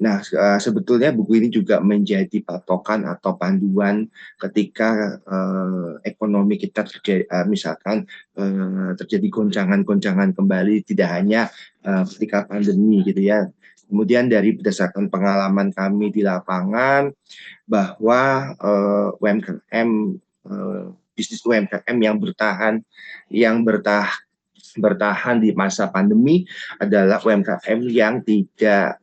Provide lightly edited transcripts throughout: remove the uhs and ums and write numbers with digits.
Nah, sebetulnya buku ini juga menjadi patokan atau panduan ketika, ekonomi kita misalkan, terjadi goncangan-goncangan kembali tidak hanya, ketika pandemi gitu ya. Kemudian dari berdasarkan pengalaman kami di lapangan bahwa, UMKM, bisnis UMKM yang bertahan di masa pandemi adalah UMKM yang tidak,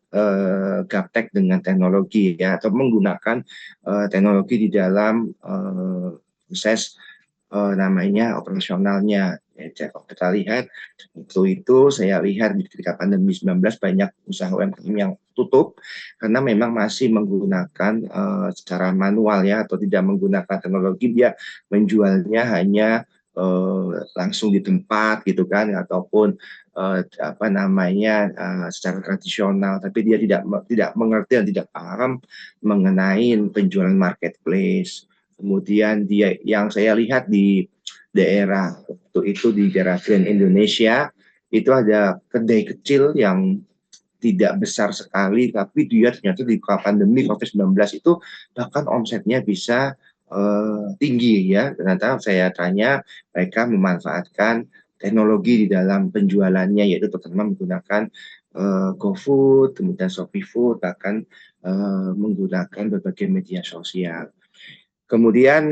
gaptek dengan teknologi ya, atau menggunakan, teknologi di dalam, proses, namanya operasionalnya. Ya, kalau kita lihat saya lihat ketika pandemi 19 banyak usaha UMKM yang tutup karena memang masih menggunakan, secara manual ya, atau tidak menggunakan teknologi. Dia menjualnya hanya, langsung di tempat gitu kan, ataupun, secara tradisional, tapi dia tidak mengerti dan tidak paham mengenai penjualan marketplace. Kemudian yang saya lihat di daerah waktu itu, di daerah Grand Indonesia, itu ada kedai kecil yang tidak besar sekali, tapi dia ternyata di pandemi COVID-19 itu bahkan omsetnya bisa, tinggi ya. Ternyata saya tanya, mereka memanfaatkan teknologi di dalam penjualannya, yaitu terutama menggunakan, GoFood, kemudian ShopeeFood, bahkan, menggunakan berbagai media sosial. Kemudian,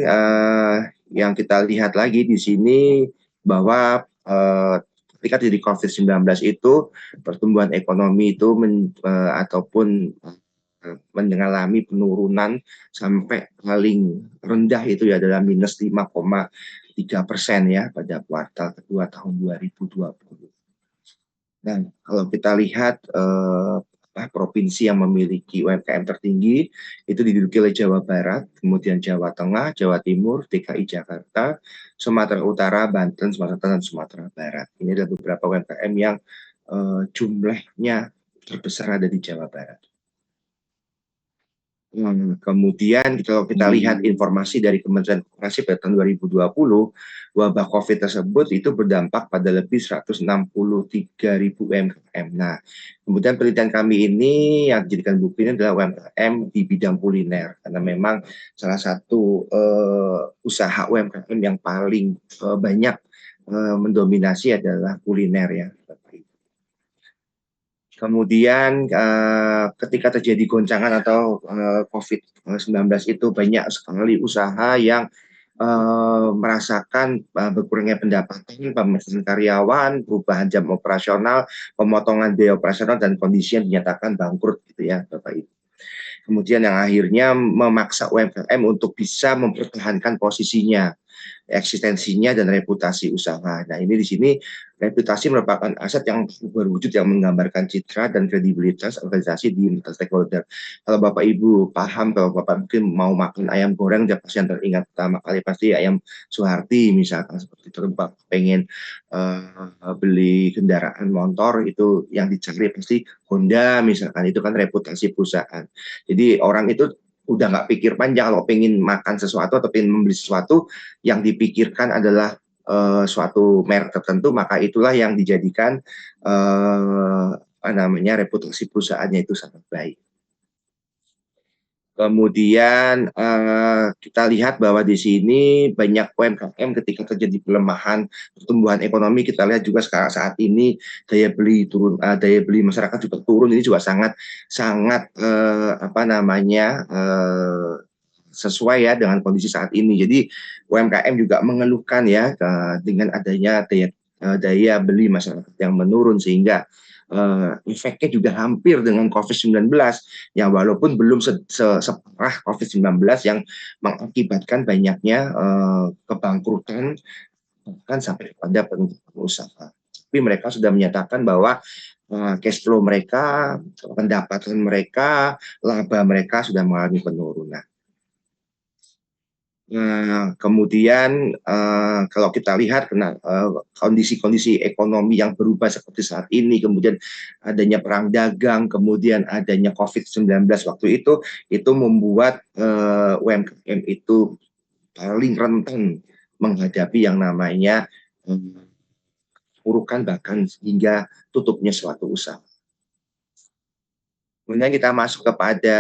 yang kita lihat lagi di sini bahwa, ketika terjadi COVID-19 itu, pertumbuhan ekonomi itu ataupun, mengalami penurunan sampai paling rendah itu ya adalah -5,3% ya pada kuartal kedua tahun 2020. Dan kalau kita lihat, provinsi yang memiliki UMKM tertinggi itu diduduki oleh Jawa Barat, kemudian Jawa Tengah, Jawa Timur, DKI Jakarta, Sumatera Utara, Banten, Sumatera Selatan, dan Sumatera Barat. Ini adalah beberapa UMKM yang, jumlahnya terbesar ada di Jawa Barat. Kemudian kalau kita lihat informasi dari Kementerian Koperasi pada tahun 2020, wabah COVID tersebut itu berdampak pada lebih 163.000 UMKM. Nah, kemudian penelitian kami ini yang dijadikan buku ini adalah UMKM di bidang kuliner, karena memang salah satu, usaha UMKM yang paling, banyak, mendominasi adalah kuliner ya. Kemudian, ketika terjadi goncangan atau, COVID-19 itu banyak sekali usaha yang, merasakan, berkurangnya pendapatan, pemeriksaan karyawan, perubahan jam operasional, pemotongan biaya operasional, dan kondisi yang dinyatakan bangkrut gitu ya, Bapak Ibu. Kemudian yang akhirnya memaksa UMKM untuk bisa mempertahankan posisinya, eksistensinya, dan reputasi usaha. Nah, ini di sini reputasi merupakan aset yang berwujud yang menggambarkan citra dan kredibilitas organisasi di mata stakeholder. Kalau Bapak Ibu paham, kalau Bapak mungkin mau makan ayam goreng, dia pasti yang teringat pertama kali pasti ayam Suharti misalkan seperti itu. Bapak pengen, beli kendaraan motor itu yang dicari pasti Honda misalkan, itu kan reputasi perusahaan. Jadi orang itu udah nggak pikir panjang kalau pengen makan sesuatu atau pengen membeli sesuatu, yang dipikirkan adalah, suatu merek tertentu, maka itulah yang dijadikan, reputasi perusahaannya itu sangat baik. Kemudian, kita lihat bahwa di sini banyak UMKM ketika terjadi pelemahan pertumbuhan ekonomi, kita lihat juga sekarang saat ini daya beli masyarakat juga turun, ini juga sangat sangat, sesuai ya dengan kondisi saat ini. Jadi UMKM juga mengeluhkan ya, dengan adanya daya beli masyarakat yang menurun, sehingga, efeknya juga hampir dengan COVID-19 yang walaupun belum separah COVID-19 yang mengakibatkan banyaknya, kebangkrutan bahkan sampai kepada penutupan usaha. Tapi mereka sudah menyatakan bahwa, cash flow mereka, pendapatan mereka, laba mereka sudah mengalami penurunan. Nah, kemudian, kalau kita lihat kondisi-kondisi ekonomi yang berubah seperti saat ini, kemudian adanya perang dagang, kemudian adanya COVID-19 waktu itu membuat, UMKM itu paling rentan menghadapi yang namanya, keburukan bahkan hingga tutupnya suatu usaha. Kemudian kita masuk kepada,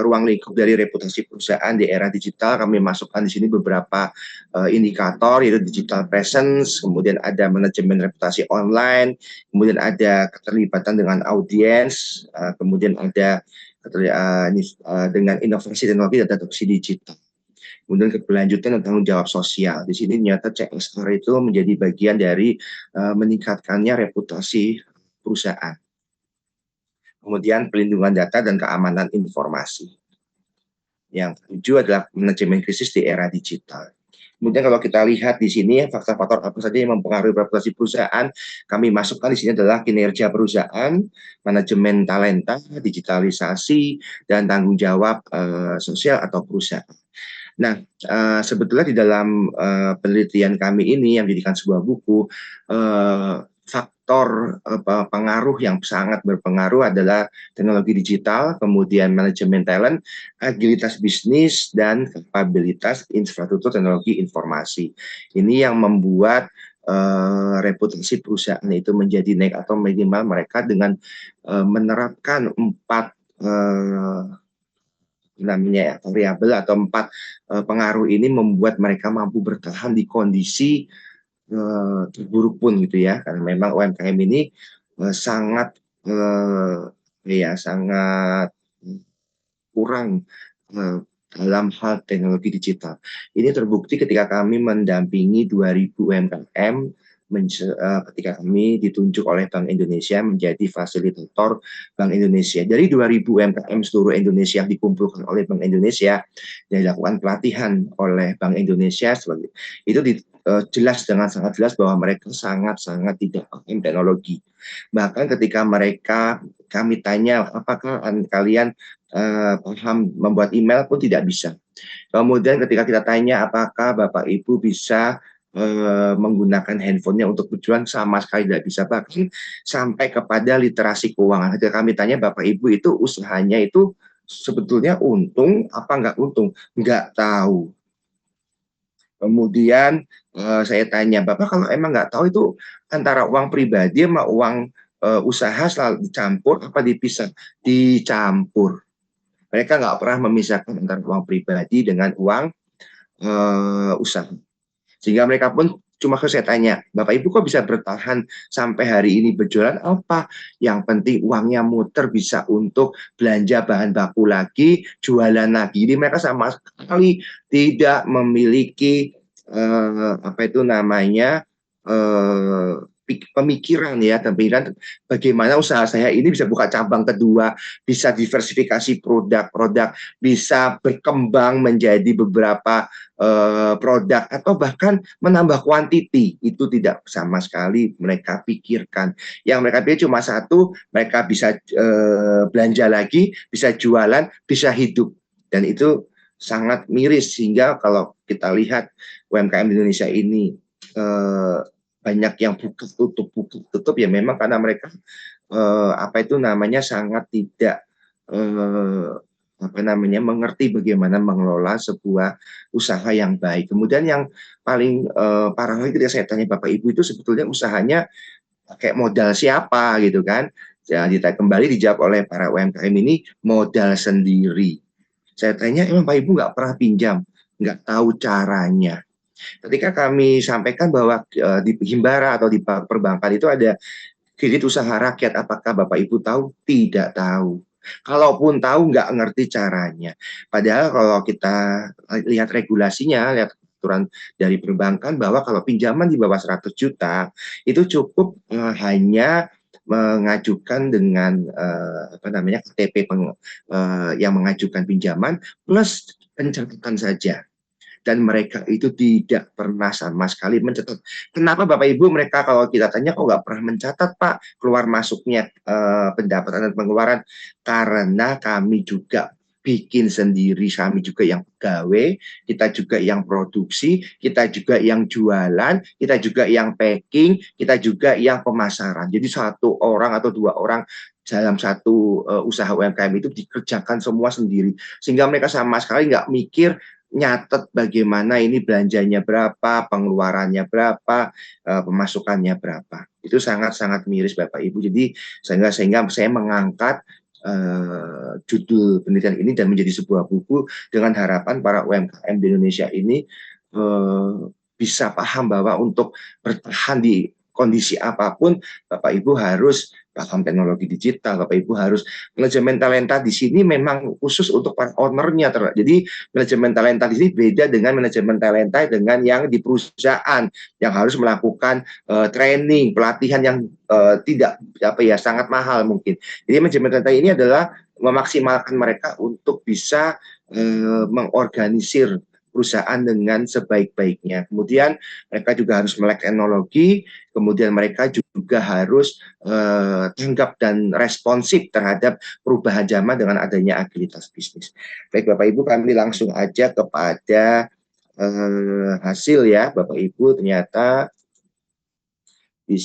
ruang lingkup dari reputasi perusahaan di era digital, kami masukkan di sini beberapa, indikator yaitu digital presence, kemudian ada manajemen reputasi online, kemudian ada keterlibatan dengan audiens, kemudian ada dengan inovasi teknologi dan adopsi digital. Kemudian keberlanjutan dan tanggung jawab sosial. Di sini ternyata CSR itu menjadi bagian dari, meningkatkannya reputasi perusahaan. Kemudian pelindungan data dan keamanan informasi. Yang ketujuh adalah manajemen krisis di era digital. Kemudian kalau kita lihat di sini faktor-faktor apa saja yang mempengaruhi reputasi perusahaan, kami masukkan di sini adalah kinerja perusahaan, manajemen talenta, digitalisasi, dan tanggung jawab sosial atau perusahaan. Nah, sebetulnya di dalam, penelitian kami ini yang dijadikan sebuah buku, faktor, pengaruh yang sangat berpengaruh adalah teknologi digital, kemudian manajemen talent, agilitas bisnis, dan kapabilitas infrastruktur teknologi informasi. Ini yang membuat, reputasi perusahaan itu menjadi naik atau minimal mereka dengan, menerapkan 4, namanya ya, variabel atau 4, pengaruh ini membuat mereka mampu bertahan di kondisi, terburuk pun gitu ya, karena memang UMKM ini, sangat, sangat kurang, dalam hal teknologi digital. Ini terbukti ketika kami mendampingi 2.000 UMKM ketika kami ditunjuk oleh Bank Indonesia menjadi fasilitator Bank Indonesia. Dari 2.000 UMKM seluruh Indonesia yang dikumpulkan oleh Bank Indonesia dan dilakukan pelatihan oleh Bank Indonesia sebagai itu jelas dengan sangat jelas bahwa mereka sangat-sangat tidak paham teknologi. Bahkan ketika kami tanya, "Apakah kalian paham membuat email?" pun tidak bisa. Kemudian ketika kita tanya, "Apakah Bapak Ibu bisa, menggunakan handphonenya untuk tujuan?" Sama sekali tidak bisa. Bahkan sampai kepada literasi keuangan. Ketika kami tanya, "Bapak Ibu itu usahanya itu sebetulnya untung apa nggak untung?" Nggak tahu. Kemudian, saya tanya, "Bapak kalau emang nggak tahu itu antara uang pribadi sama uang, usaha selalu dicampur apa dipisah?" Dicampur. Mereka nggak pernah memisahkan antara uang pribadi dengan uang, usaha. Sehingga mereka pun cuma saya tanya, "Bapak Ibu kok bisa bertahan sampai hari ini berjualan?" "Apa, yang penting uangnya muter bisa untuk belanja bahan baku lagi, jualan lagi." Jadi mereka sama sekali tidak memiliki, apa itu namanya, eee, pemikiran ya, dan pikiran bagaimana usaha saya ini bisa buka cabang kedua, bisa diversifikasi produk-produk, bisa berkembang menjadi beberapa, produk atau bahkan menambah kuantiti, itu tidak sama sekali mereka pikirkan. Yang mereka pikir cuma satu, mereka bisa, belanja lagi, bisa jualan, bisa hidup, dan itu sangat miris. Sehingga kalau kita lihat UMKM di Indonesia ini, eee, banyak yang buka tutup, ya memang karena mereka, apa itu namanya, sangat tidak, eee, apa namanya, mengerti bagaimana mengelola sebuah usaha yang baik. Kemudian yang paling, parah lagi ketika saya tanya, "Bapak Ibu itu sebetulnya usahanya pakai modal siapa?" Gitu kan. Ya kembali dijawab oleh para UMKM ini, modal sendiri. Saya tanya, "Emang Pak Ibu nggak pernah pinjam?" "Nggak tahu caranya." Ketika kami sampaikan bahwa, di Himbara atau di perbankan itu ada kredit usaha rakyat, apakah Bapak Ibu tahu? Tidak tahu. Kalaupun tahu nggak ngerti caranya. Padahal kalau kita lihat regulasinya, lihat aturan dari perbankan bahwa kalau pinjaman di bawah 100 juta itu cukup, hanya mengajukan dengan, apa namanya, KTP yang mengajukan pinjaman plus pencatatan saja. Dan mereka itu tidak pernah sama sekali mencatat. Kenapa Bapak Ibu mereka kalau kita tanya, "Kok nggak pernah mencatat Pak, keluar masuknya, pendapatan dan pengeluaran?" Karena kami juga bikin sendiri, kami juga yang pegawai, kita juga yang produksi, kita juga yang jualan, kita juga yang packing, kita juga yang pemasaran. Jadi satu orang atau 2 orang dalam satu, usaha UMKM itu dikerjakan semua sendiri. Sehingga mereka sama sekali nggak mikir nyatet bagaimana ini belanjanya berapa, pengeluarannya berapa, pemasukannya berapa. Itu sangat-sangat miris Bapak Ibu. Jadi sehingga sehingga saya mengangkat, judul penelitian ini dan menjadi sebuah buku dengan harapan para UMKM di Indonesia ini bisa paham bahwa untuk bertahan di kondisi apapun, Bapak Ibu harus paham teknologi digital, Bapak Ibu harus manajemen talenta di sini memang khusus untuk para ownernya. Jadi manajemen talenta di sini beda dengan manajemen talenta dengan yang di perusahaan yang harus melakukan training, pelatihan yang tidak apa ya sangat mahal mungkin. Jadi manajemen talenta ini adalah memaksimalkan mereka untuk bisa mengorganisir perusahaan dengan sebaik-baiknya. Kemudian mereka juga harus melek teknologi, kemudian mereka juga harus tanggap dan responsif terhadap perubahan zaman dengan adanya agilitas bisnis. Baik Bapak Ibu, kami langsung aja kepada hasil ya Bapak Ibu. Ternyata di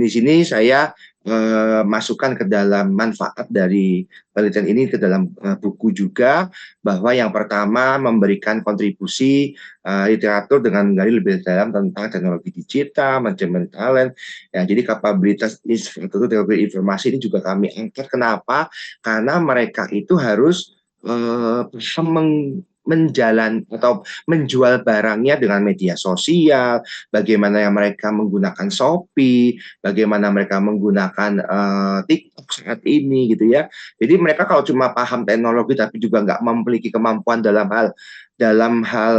sini saya masukkan ke dalam manfaat dari penelitian ini ke dalam buku juga, bahwa yang pertama memberikan kontribusi literatur dengan menggali lebih dalam tentang teknologi digital, manajemen talent. Ya, jadi kapabilitas infrastruktur teknologi informasi ini juga kami angkat. Kenapa? Karena mereka itu harus bisa menjalan atau menjual barangnya dengan media sosial, bagaimana yang mereka menggunakan Shopee, bagaimana mereka menggunakan TikTok saat ini gitu ya. Jadi mereka kalau cuma paham teknologi tapi juga nggak memiliki kemampuan dalam hal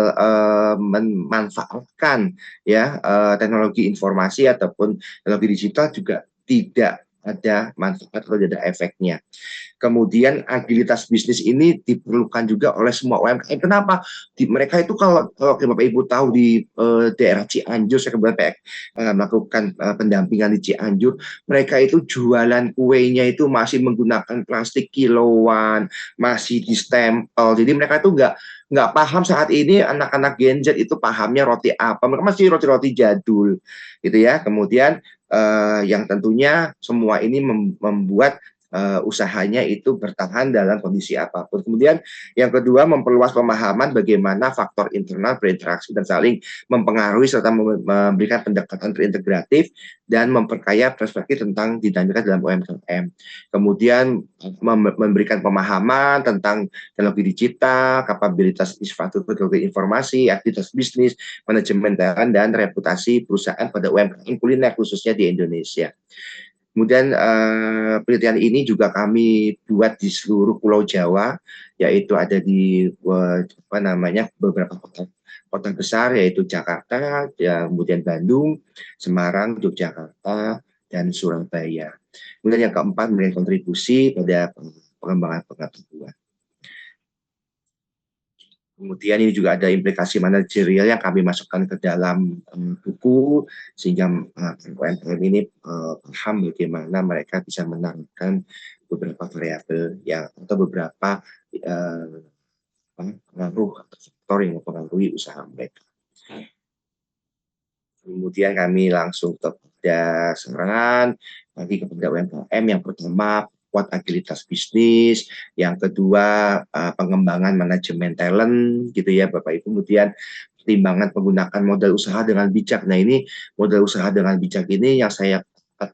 memanfaatkan ya teknologi informasi ataupun teknologi digital juga tidak ada manfaat atau tidak ada efeknya. Kemudian agilitas bisnis ini diperlukan juga oleh semua UMKM. Kenapa? Mereka itu kalau Bapak Ibu tahu di daerah Cianjur, saya kebetulan melakukan pendampingan di Cianjur, mereka itu jualan kuenya itu masih menggunakan plastik kiloan, masih di stempel. Jadi mereka itu nggak paham saat ini anak-anak Gen Z itu pahamnya roti apa. Mereka masih roti-roti jadul, gitu ya. Kemudian yang tentunya semua ini membuat usahanya itu bertahan dalam kondisi apapun. Kemudian yang kedua, memperluas pemahaman bagaimana faktor internal berinteraksi dan saling mempengaruhi serta memberikan pendekatan terintegratif dan memperkaya perspektif tentang dinamika dalam UMKM. Kemudian memberikan pemahaman tentang teknologi digital, kapabilitas infrastruktur teknologi informasi, aktivitas bisnis, manajemen talent, dan reputasi perusahaan pada UMKM kuliner khususnya di Indonesia. Kemudian penelitian ini juga kami buat di seluruh Pulau Jawa, yaitu ada di beberapa kota besar, yaitu Jakarta, ya, kemudian Bandung, Semarang, Yogyakarta, dan Surabaya. Kemudian yang keempat, memberikan kontribusi pada pengembangan pengetahuan. Kemudian ini juga ada implikasi manajerial yang kami masukkan ke dalam buku, sehingga UMKM ini paham bagaimana mereka bisa menaikkan beberapa variabel yang atau beberapa pengaruh atau faktor yang mempengaruhi usaha mereka. Kemudian kami langsung kepada saran bagi kepada UMKM. Yang pertama, kuat agilitas bisnis, yang kedua pengembangan manajemen talent gitu ya Bapak Ibu. Kemudian pertimbangan penggunaan modal usaha dengan bijak. Nah, ini modal usaha dengan bijak ini yang saya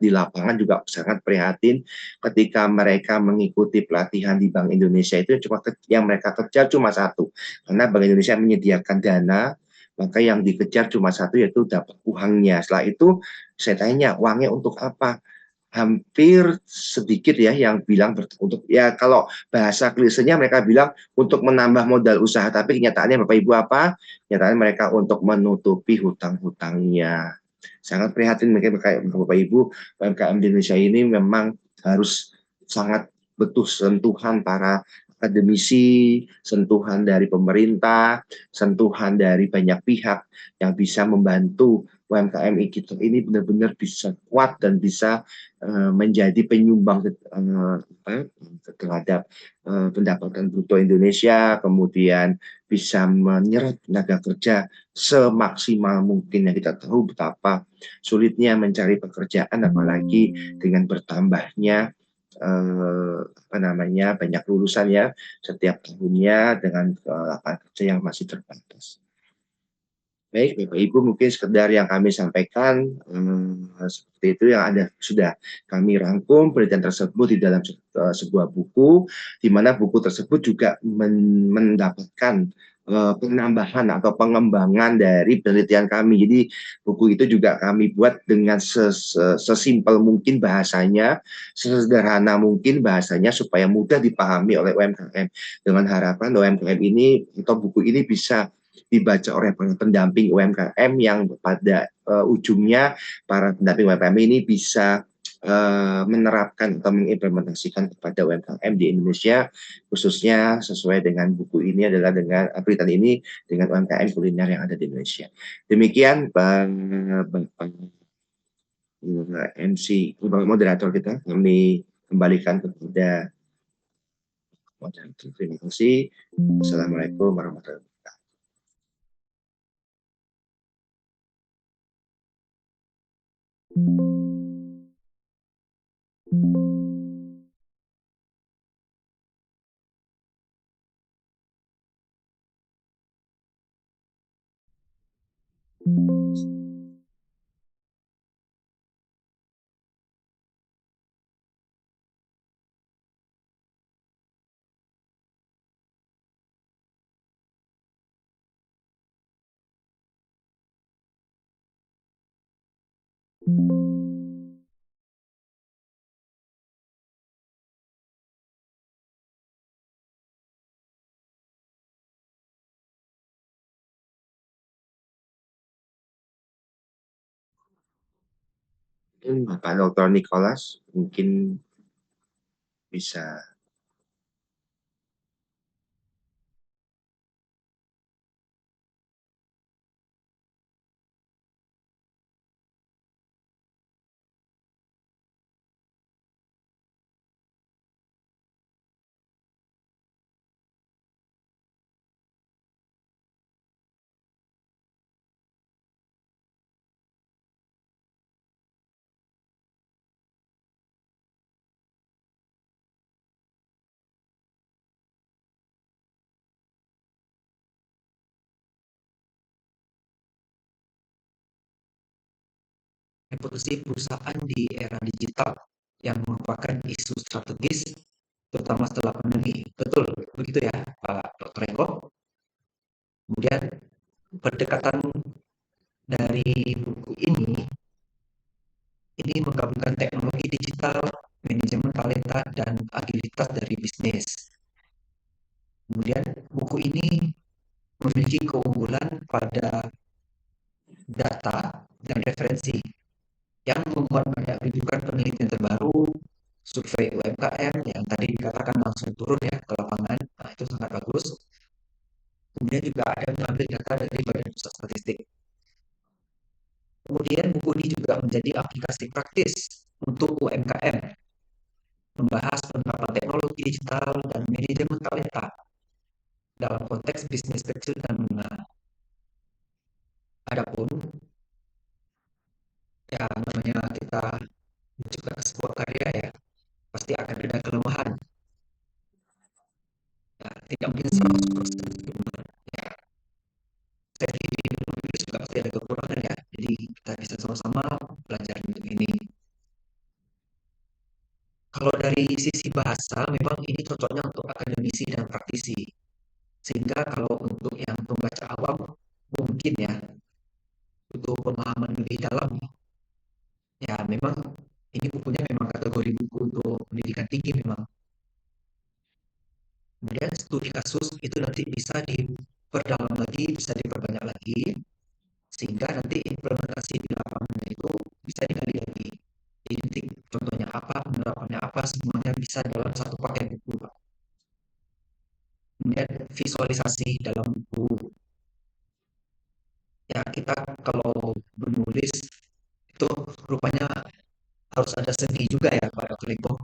di lapangan juga sangat prihatin ketika mereka mengikuti pelatihan di Bank Indonesia. Itu yang mereka kejar cuma satu, karena Bank Indonesia menyediakan dana, maka yang dikejar cuma satu, yaitu dapat uangnya. Setelah itu saya tanya, uangnya untuk apa? Hampir sedikit ya yang bilang untuk, ya kalau bahasa klisenya mereka bilang untuk menambah modal usaha, tapi kenyataannya Bapak Ibu apa? Kenyataannya mereka untuk menutupi hutang-hutangnya. Sangat prihatin mungkin Bapak Ibu, UMKM di Indonesia ini memang harus sangat butuh sentuhan para akademisi, sentuhan dari pemerintah, sentuhan dari banyak pihak yang bisa membantu UMKM kita ini benar-benar bisa kuat dan bisa menjadi penyumbang terhadap pendapatan bruto Indonesia, kemudian bisa menyerap tenaga kerja semaksimal mungkin. Yang kita tahu betapa sulitnya mencari pekerjaan, apalagi dengan bertambahnya banyak lulusan ya setiap tahunnya dengan lapangan kerja yang masih terbatas. Baik, Bapak Ibu, mungkin sekedar yang kami sampaikan, seperti itu yang ada sudah kami rangkum penelitian tersebut di dalam sebuah buku, di mana buku tersebut juga mendapatkan, penambahan atau pengembangan dari penelitian kami. Jadi buku itu juga kami buat dengan sesimpel mungkin bahasanya, sesederhana mungkin bahasanya supaya mudah dipahami oleh UMKM. Dengan harapan UMKM ini atau buku ini bisa dibaca oleh para pendamping UMKM yang pada ujungnya para pendamping UMKM ini bisa menerapkan atau mengimplementasikan kepada UMKM di Indonesia, khususnya sesuai dengan buku ini adalah dengan penelitian ini dengan UMKM kuliner yang ada di Indonesia. Demikian Bapak MC moderator kita, kami kembalikan kepada moderator. Terima kasih. Assalamualaikum warahmatullahi wabarakatuh. Mungkin Bapak Dr. Nicholas mungkin bisa. Reputasi perusahaan di era digital yang merupakan isu strategis terutama setelah pandemi. Betul, begitu ya Pak Dr. Eko. Kemudian pendekatan dari buku ini menggabungkan teknologi digital, manajemen talenta, dan agilitas dari bisnis. Kemudian buku ini memiliki keunggulan pada data dan referensi yang membuat banyak rujukan penelitian terbaru, survei UMKM yang tadi dikatakan langsung turun ya ke lapangan, nah itu sangat bagus. Kemudian juga ada mengambil data dari Badan Pusat Statistik. Kemudian buku ini juga menjadi aplikasi praktis untuk UMKM, membahas penerapan teknologi digital dan manajemen talenta dalam konteks bisnis kecil dan menengah. Adapun ya namanya kita mencipta sebuah karya ya, pasti akan ada kelemahan. Ya, tidak mungkin 100% sempurna. Ya, saya sendiri menulis juga pasti ada kekurangan ya. Jadi kita bisa sama-sama belajar untuk ini. Kalau dari sisi bahasa, memang ini cocoknya untuk akademisi dan praktisi. Sehingga kalau untuk yang pembaca awam, mungkin ya, butuh pemahaman lebih dalam. Ya, memang ini bukunya memang kategori buku untuk pendidikan tinggi memang. Kemudian studi kasus itu nanti bisa diperdalam lagi, bisa diperbanyak lagi, sehingga nanti implementasi di lapangan itu bisa digali lagi. Jadi contohnya apa, penerapannya apa, semuanya bisa dalam satu paket buku. Kemudian visualisasi dalam buku. Ya kita kalau menulis itu rupanya harus ada seni juga ya Pak Dr. Limpo.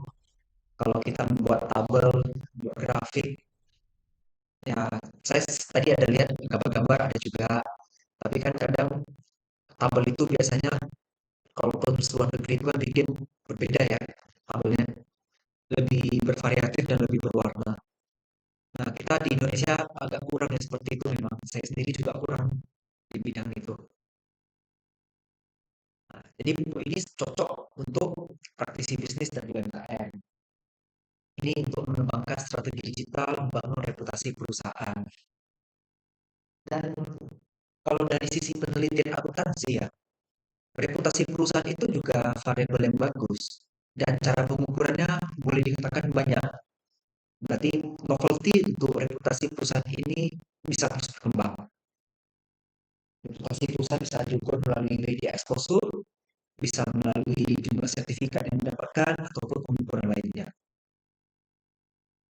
Kalau kita membuat tabel, membuat grafik, ya saya tadi ada lihat gambar-gambar ada juga. Tapi kan kadang tabel itu biasanya kalau ke luar negeri itu kan bikin berbeda ya tabelnya. Lebih bervariatif dan lebih berwarna. Nah, kita di Indonesia agak kurang ya seperti itu memang. Saya sendiri juga kurang. di bidang itu. Nah, jadi buku ini cocok untuk praktisi bisnis dan UMKM. Ini untuk mengembangkan strategi digital, membangun reputasi perusahaan. Dan kalau dari sisi penelitian akuntansi ya, reputasi perusahaan itu juga variabel yang bagus. Dan cara pengukurannya boleh dikatakan banyak. Berarti novelty untuk reputasi perusahaan ini bisa terus berkembang. Reputasi perusahaan bisa diukur melalui media exposure, bisa melalui jumlah sertifikat yang didapatkan, ataupun pengukuran lainnya.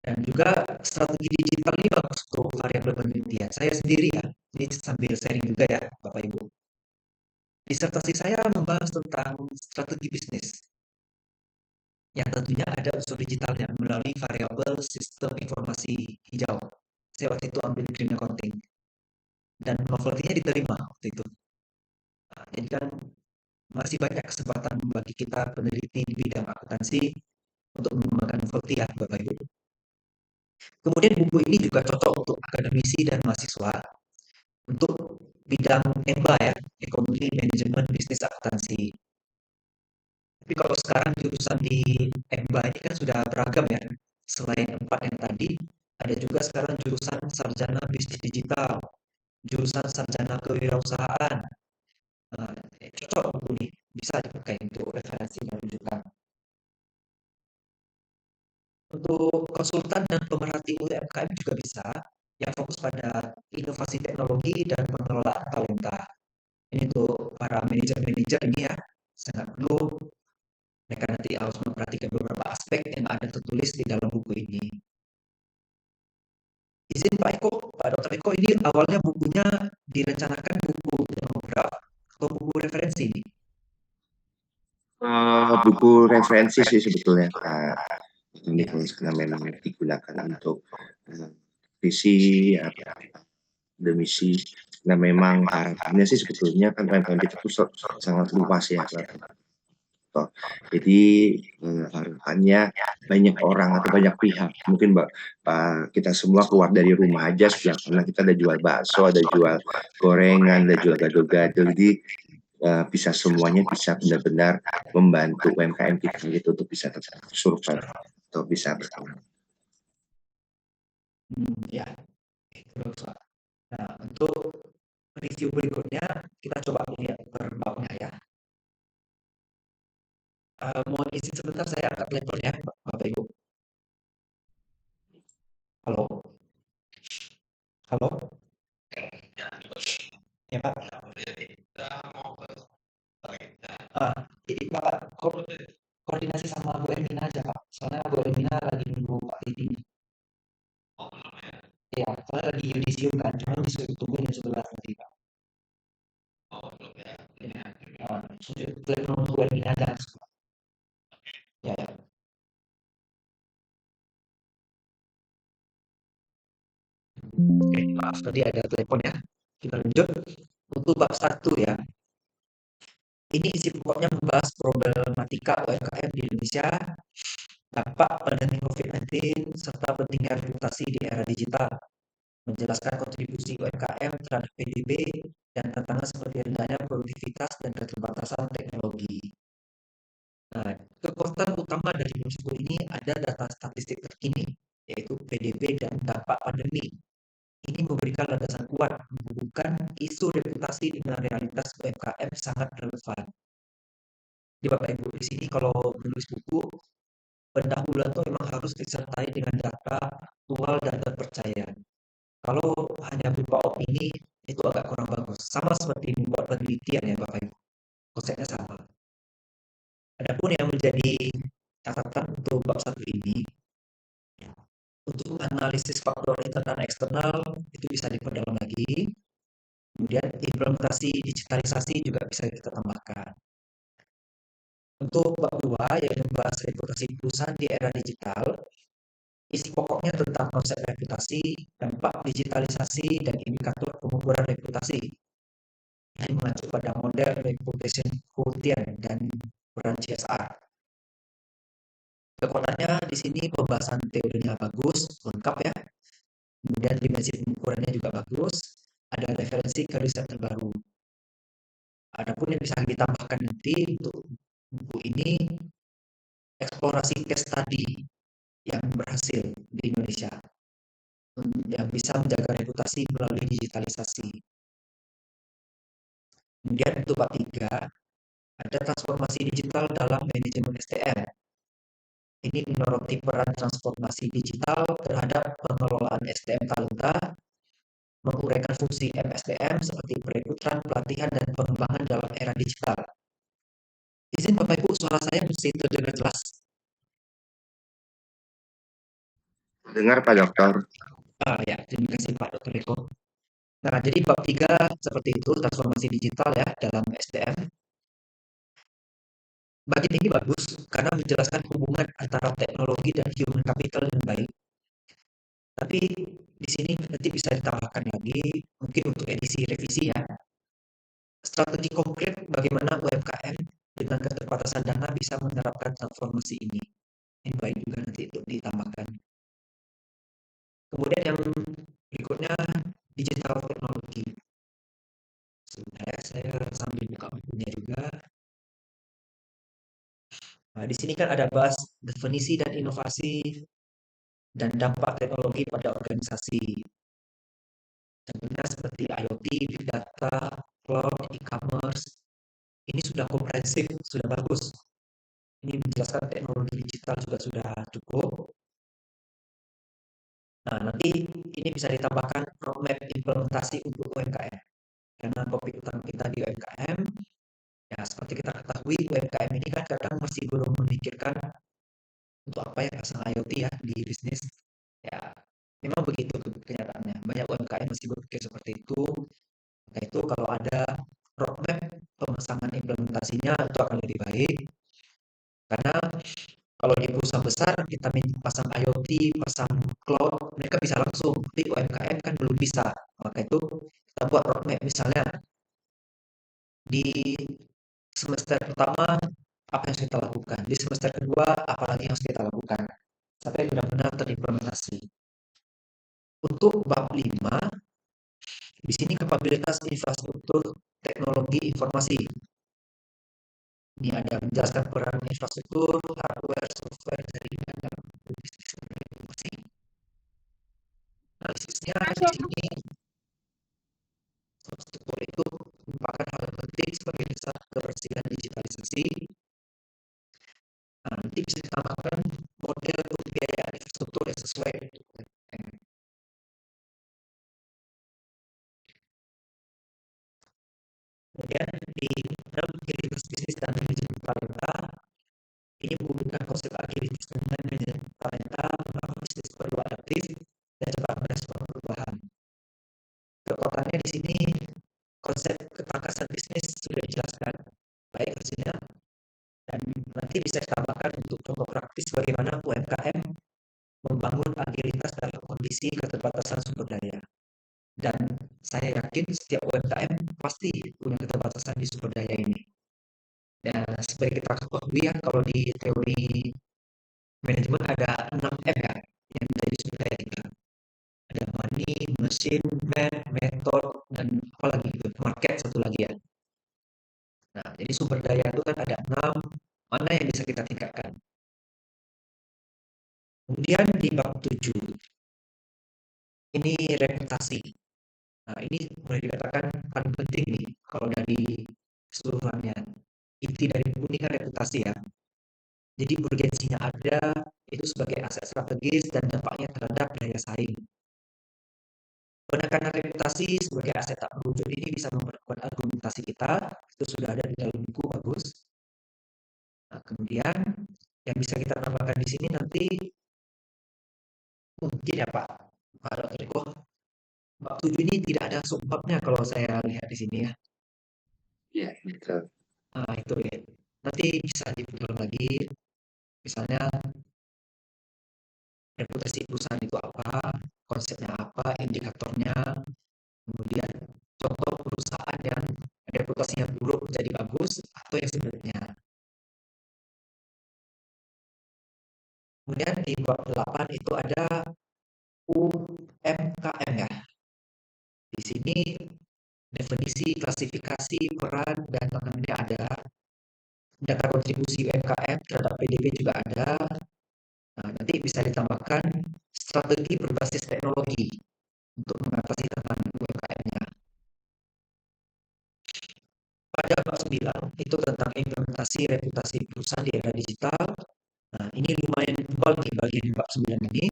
Dan juga strategi digital ini bagus untuk variabel penelitian. Saya sendiri ya, ini sambil sharing juga ya, Bapak Ibu. Disertasi saya membahas tentang strategi bisnis, yang tentunya ada unsur digitalnya melalui variabel sistem informasi hijau. Saya waktu itu ambil green accounting, dan novelty-nya diterima waktu itu. Nah, jadi kan masih banyak kesempatan bagi kita peneliti di bidang akuntansi untuk mengembangkan novelty ya, Bapak Ibu. Kemudian buku ini juga cocok untuk akademisi dan mahasiswa untuk bidang EMBA ya, ekonomi, manajemen, bisnis, akuntansi. Tapi kalau sekarang jurusan di EMBA ini kan sudah beragam ya. Selain empat yang tadi, ada juga sekarang jurusan sarjana bisnis digital, jurusan sarjana kewirausahaan. Nah, cocok buku ini, bisa dipakai untuk referensi dan rujukan. Untuk konsultan dan pemerhati UMKM juga bisa, yang fokus pada inovasi teknologi dan pengelolaan talenta. Ini untuk para manajer-manajer ini ya, sangat perlu mereka nanti harus memperhatikan beberapa aspek yang ada tertulis di dalam buku ini. Izin Pak Eko, Pak Dr. Eko, ini awalnya bukunya direncanakan buku monograf atau buku referensi ini? Buku referensi sih sebetulnya, ini Ya, karena memang digunakan untuk visi akademisi. Nah memang harapannya sih sebetulnya kan UMKM kita itu sangat luas ya, Pak. Jadi harapannya banyak orang atau banyak pihak, mungkin kita semua keluar dari rumah aja sebelah karena kita ada jual bakso, ada jual gorengan, ada jual gado-gado. Jadi bisa semuanya bisa benar-benar membantu UMKM kita gitu untuk bisa tetap survive atau bisa berkembang. ya, itu bagus Pak. Nah, untuk review berikutnya kita coba lihat per babnya ya. Mohon izin sebentar saya angkat laptopnya, Bapak Ibu. Halo, halo, ya Pak. Jadi Bapak koordinasi sama Bu Ermina aja Pak. Soalnya Bu Ermina lagi nunggu Pak Titi. Iya, soalnya lagi yudisium kan, cuma disuruh tunggu jam 11 nanti Pak. Ya, telepon Bu Ermina aja. Ya, ya. Oke, maaf tadi ada telepon ya. Kita lanjut untuk bab 1 ya. Ini isi pokoknya membahas problematika UMKM di Indonesia, dampak pandemi COVID-19, serta pentingnya reputasi di era digital, menjelaskan kontribusi UMKM terhadap PDB, dan tantangan seperti rendahnya produktivitas dan keterbatasan teknologi. Nah, kekuatan utama dari buku ini ada data statistik terkini, yaitu PDB dan dampak pandemi. Ini memberikan landasan kuat menghubungkan isu reputasi dengan realitas UMKM sangat relevan. Di Bapak Ibu di sini kalau menulis buku, pendahuluan itu memang harus disertai dengan data aktual dan terpercaya. Kalau hanya berupa opini, itu agak kurang bagus. Sama seperti membuat penelitian ya Bapak Ibu. Konsepnya sama. Adapun yang menjadi catatan untuk bab 1 ini, untuk analisis faktor internal dan eksternal itu bisa diperdalam lagi. Kemudian implementasi digitalisasi juga bisa kita tambahkan. Untuk bab 2 yang membahas reputasi perusahaan di era digital, isi pokoknya tentang konsep reputasi, dampak digitalisasi, dan indikator pengukuran reputasi. Ini mengacu pada model reputation quotient dan peran CSR. Kekuatannya di sini pembahasan teorinya bagus, lengkap ya. Kemudian dimensi pengukurannya juga bagus. ada referensi ke riset terbaru. Adapun yang bisa ditambahkan nanti untuk buku ini, eksplorasi case study yang berhasil di Indonesia, yang bisa menjaga reputasi melalui digitalisasi. Kemudian untuk bab 3, ada transformasi digital dalam manajemen SDM. Ini menyoroti peran transformasi digital terhadap pengelolaan SDM talenta, menguraikan fungsi MSDM seperti perekrutan, pelatihan, dan pengembangan dalam era digital. Izin Bapak Ibu, suara saya mesti terdengar jelas. Dengar Pak Dokter. Ya, terima kasih Pak Dr. Eko. Nah, jadi bab 3 seperti itu, transformasi digital ya dalam SDM. Bagian ini bagus karena menjelaskan hubungan antara teknologi dan human capital dengan baik. Tapi di sini nanti bisa ditambahkan lagi, mungkin untuk edisi revisi ya, strategi konkret bagaimana UMKM dengan keterbatasan dana bisa menerapkan transformasi ini. Ini baik juga nanti untuk ditambahkan. Kemudian yang berikutnya, digital teknologi. Sebentar saya sambil buka bukunya juga. Nah, di sini kan ada bahas definisi dan inovasi dan dampak teknologi pada organisasi. Contohnya seperti IoT, Big Data, Cloud, e-commerce. Ini sudah komprehensif, sudah bagus. Ini menjelaskan teknologi digital juga sudah cukup. Nah, nanti ini bisa ditambahkan roadmap implementasi untuk UMKM. Karena topik utama kita di UMKM, ya seperti kita ketahui UMKM ini kan kadang masih belum memikirkan untuk apa ya pasang IoT ya di bisnis. Ya, memang begitu kenyataannya. Banyak UMKM masih berpikir seperti itu. Nah, itu kalau ada roadmap pemasangan implementasinya itu akan lebih baik. Karena kalau di perusahaan besar kita pasang IoT, pasang cloud, mereka bisa langsung. Tapi UMKM kan belum bisa. Maka itu kita buat roadmap misalnya di semester pertama apa yang harus kita lakukan, di semester kedua apa lagi yang harus kita lakukan sampai benar-benar terimplementasi. Untuk bab 5, di sini kapabilitas infrastruktur teknologi informasi. Ini ada menjelaskan peran infrastruktur, hardware, software, jaringan dalam bisnis informasi. Analisisnya di sini infrastruktur itu merupakan hal yang penting sebagai dasar kebersihan digitalisasi. Nah, nanti bisa ditambahkan model pembiayaan infrastruktur yang sesuai dengan UMKM. Kemudian di dalam aktivitas bisnis dan manajemen talenta, ini menggunakan konsep agilitas dan manajemen talenta, membangun bisnis perlu adaptif dan cepat merespon perubahan. Kekuatannya di sini konsep ketangkasan bisnis sudah dijelaskan baik hasilnya, dan nanti bisa ditambahkan untuk contoh praktis bagaimana UMKM membangun agilitas dalam kondisi keterbatasan sumber daya. Dan saya yakin setiap UMKM pasti punya keterbatasan di sumber daya ini. Dan sebagai kita ketahui ya, kalau di teori manajemen ada 6 M ya, yang menjadi sumber daya kita. Ada money, machine, man, method, dan apa lagi itu, market satu lagi ya. Nah, jadi sumber daya itu kan ada 6, mana yang bisa kita tingkatkan. Kemudian di bab 7, ini reputasi. Nah, ini boleh dikatakan paling penting nih kalau dari keseluruhannya. Inti dari buku ini kan reputasi ya. Jadi urgensinya ada itu sebagai aset strategis dan dampaknya terhadap daya saing. Penekanan reputasi sebagai aset tak berwujud ini bisa memperkuat argumentasi kita. Itu sudah ada di dalam buku bagus. Nah, kemudian yang bisa kita tambahkan di sini nanti mungkin ya Pak Dr. Eko, bab 7 ini tidak ada subbabnya kalau saya lihat di sini ya. Iya, betul. Nah, itu ya. Nanti bisa diputar lagi. Misalnya reputasi perusahaan itu apa, konsepnya apa, indikatornya, kemudian contoh perusahaan yang reputasinya buruk menjadi bagus atau yang sebaliknya. Kemudian di bab 8 itu ada UMKM ya. Di di sini definisi, klasifikasi, peran, dan tantangannya ada. Data kontribusi UMKM terhadap PDB juga ada. Nah, nanti bisa ditambahkan strategi berbasis teknologi untuk mengatasi tantangan UMKM-nya. Pada bab 9 itu tentang implementasi reputasi perusahaan di era digital. Nah, ini lumayan tebal di bagian bab 9 ini.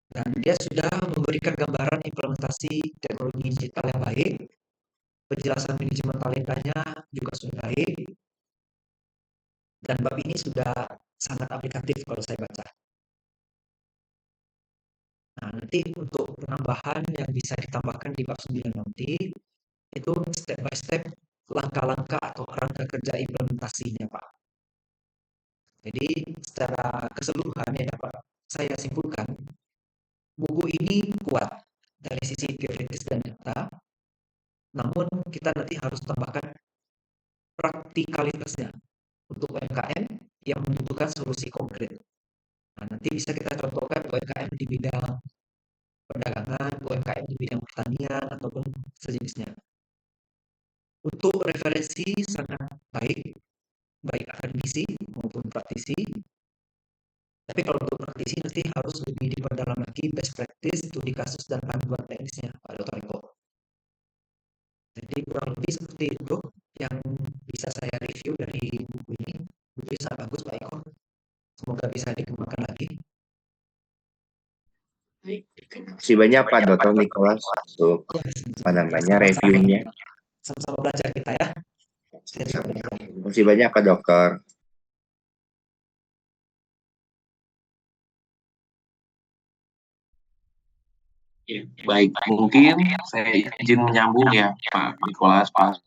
Dan dia sudah memberikan gambaran implementasi teknologi digital yang baik. Penjelasan manajemen talentanya juga sudah baik. Dan bab ini sudah sangat aplikatif kalau saya baca. Nah, nanti untuk penambahan yang bisa ditambahkan di bab 9 nanti, itu step by step langkah-langkah atau kerangka kerja implementasinya, Pak. Jadi secara keseluruhan yang dapat saya simpulkan, buku ini kuat dari sisi teoritis dan data, namun kita nanti harus tambahkan praktikalitasnya untuk UMKM yang membutuhkan solusi konkret. Nah, nanti bisa kita contohkan UMKM di bidang perdagangan, UMKM di bidang pertanian, ataupun sejenisnya. Untuk referensi sangat baik, baik akademisi maupun praktisi. Tapi kalau untuk praktisi nanti harus lebih diperdalam lagi best practice, studi kasus, dan panduan teknisnya, Pak Dr. Eko. Jadi kurang lebih seperti itu yang bisa saya review dari buku ini. Buku ini sangat bagus, Pak Eko. Semoga bisa dikembangkan lagi. Terima kasih banyak Pak Dr. Nicholas untuk reviewnya. Sama-sama belajar kita ya. Terima kasih banyak Pak Dokter. Ya, baik, mungkin saya izin menyambung ya Pak Nicholas, Pak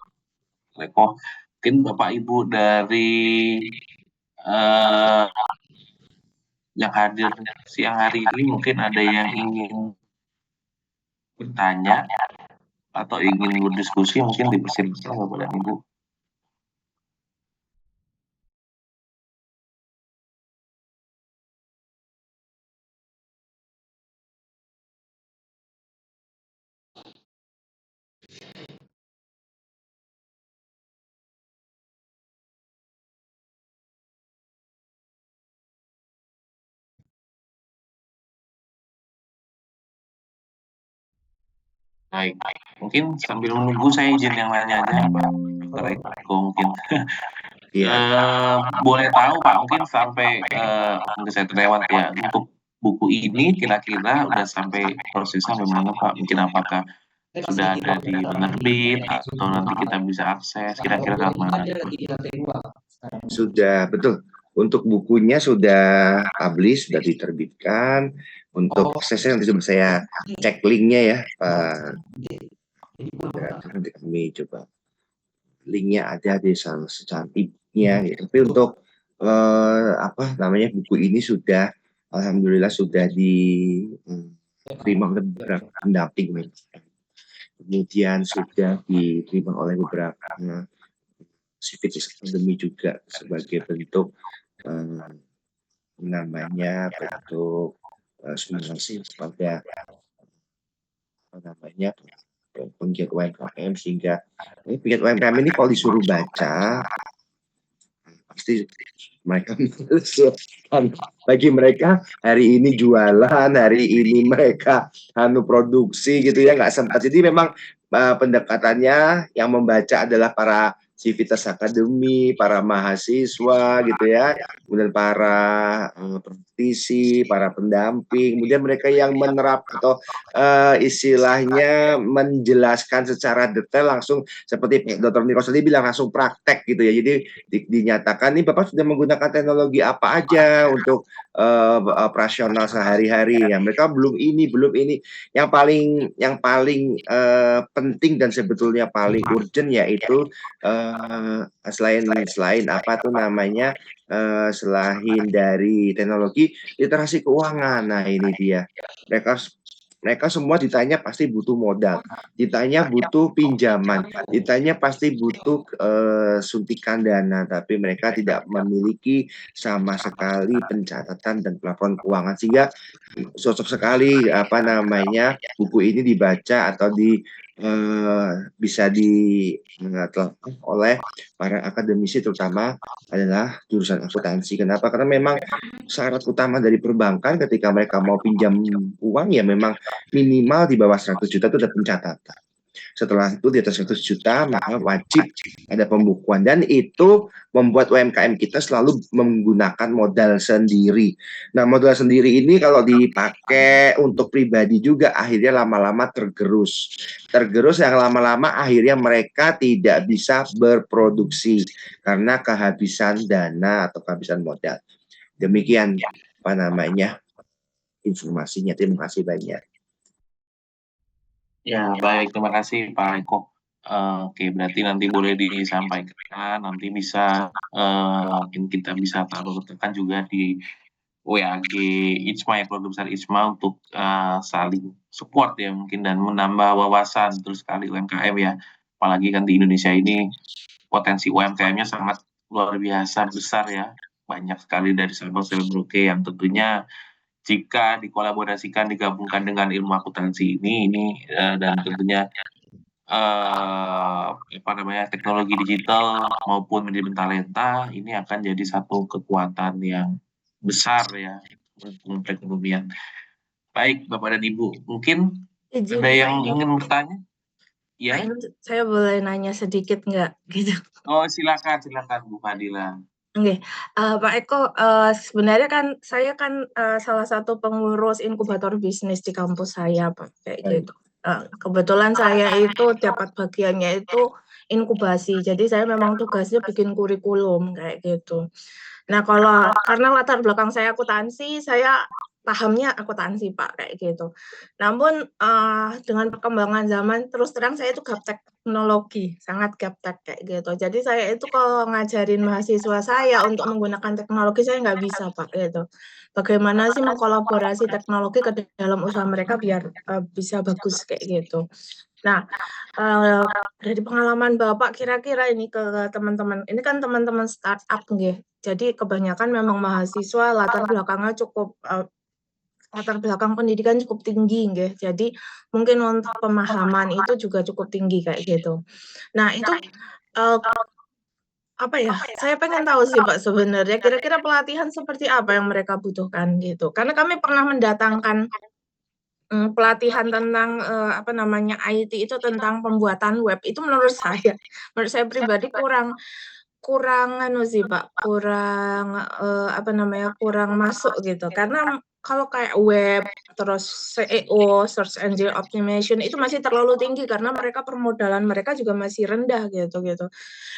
Eko. Mungkin Bapak Ibu dari yang hadir siang hari ini mungkin ada yang ingin bertanya atau ingin berdiskusi, mungkin dipersilakan Bapak dan Ibu. Baik, mungkin sambil menunggu saya izin yang nanya aja Pak Dr. Eko mungkin. Boleh tahu Pak, mungkin sampai mungkin saya terlewat ya, untuk buku ini kira-kira udah sampai prosesnya bagaimana Pak? Mungkin apakah sudah ada di penerbit atau nanti kita bisa akses, kira-kira kapan? Sudah, betul. Untuk bukunya sudah publish, sudah diterbitkan. Untuk aksesnya nanti coba saya cek linknya ya, Pak. Nanti kami coba linknya ada di sana secantiknya. Gitu. Tapi untuk buku ini sudah, alhamdulillah sudah diterima oleh beberapa pendamping. Kemudian sudah diterima oleh beberapa Civitas Academy juga sebagai bentuk bentuk sumbangsih kepada penggiat UMKM, sehingga penggiat UMKM ini kalau disuruh baca pasti mereka bagi mereka hari ini jualan, hari ini mereka produksi gitu ya, nggak sempat. Jadi memang pendekatannya yang membaca adalah para Civitas Academy, para mahasiswa gitu ya, kemudian para praktisi, para pendamping, kemudian mereka yang menerap atau istilahnya menjelaskan secara detail langsung seperti Dr. Nikos tadi bilang, langsung praktek gitu ya. Jadi dinyatakan nih Bapak sudah menggunakan teknologi apa aja untuk operasional sehari-hari ya. Mereka belum ini. Yang paling penting dan sebetulnya paling urgent yaitu selain apa tuh namanya, selain dari teknologi, literasi keuangan. Nah ini dia, mereka Mereka semua ditanya pasti butuh modal, ditanya butuh pinjaman, ditanya pasti butuh suntikan dana, tapi mereka tidak memiliki sama sekali pencatatan dan pelaporan keuangan, sehingga cocok sekali buku ini dibaca atau bisa ditelah oleh para akademisi, terutama adalah jurusan akuntansi. Kenapa? Karena memang syarat utama dari perbankan ketika mereka mau pinjam uang ya memang minimal di bawah 100 juta itu ada pencatatan. Setelah itu di atas 100 juta maka wajib ada pembukuan, dan itu membuat UMKM kita selalu menggunakan modal sendiri. Nah, modal sendiri ini kalau dipakai untuk pribadi juga akhirnya lama-lama tergerus. Tergerus yang lama-lama akhirnya mereka tidak bisa berproduksi karena kehabisan dana atau kehabisan modal. Demikian informasinya. Terima kasih banyak. Ya, baik, terima kasih Pak Eko. Oke, berarti nanti boleh disampaikan, nanti bisa mungkin kita bisa taruh tekan juga di WAG ICMA ya, Keluarga Besar ICMA, untuk saling support ya mungkin dan menambah wawasan terus sekali UMKM ya. Apalagi kan di Indonesia ini potensi UMKM-nya sangat luar biasa besar ya. Banyak sekali dari Sabang sampai Merauke yang tentunya jika dikolaborasikan, digabungkan dengan ilmu akuntansi ini dan tentunya teknologi digital maupun manajemen talenta ini akan jadi satu kekuatan yang besar ya untuk perekonomian. Baik, Bapak dan Ibu, mungkin ada yang ingin bertanya? Ya. Saya boleh nanya sedikit nggak gitu? Oh, silakan Bu Fadila. Oke, Pak Eko, sebenarnya kan saya kan salah satu pengurus inkubator bisnis di kampus saya, Pak, kayak gitu. Kebetulan saya itu dapat bagiannya itu inkubasi, jadi saya memang tugasnya bikin kurikulum kayak gitu. Nah, karena latar belakang saya akuntansi, saya pahamnya akuntansi, Pak, kayak gitu. Namun dengan perkembangan zaman, terus terang saya itu gaptek teknologi, sangat gaptek kayak gitu. Jadi saya itu kalau ngajarin mahasiswa saya untuk menggunakan teknologi, saya nggak bisa, Pak, gitu. Bagaimana sih mengkolaborasi teknologi ke dalam usaha mereka biar bisa bagus kayak gitu. Nah, dari pengalaman Bapak kira-kira ini ke teman-teman, ini kan teman-teman startup nggih. Jadi kebanyakan memang mahasiswa latar belakangnya cukup latar belakang pendidikan cukup tinggi nggih. Jadi mungkin untuk pemahaman itu juga cukup tinggi kayak gitu. Nah, itu saya pengen tahu sih Pak sebenarnya kira-kira pelatihan seperti apa yang mereka butuhkan gitu. Karena kami pernah mendatangkan pelatihan tentang IT itu tentang pembuatan web, itu menurut saya pribadi kurang sih Pak, kurang masuk gitu. Karena kalau kayak web, terus SEO, search engine optimization itu masih terlalu tinggi karena permodalan mereka juga masih rendah gitu.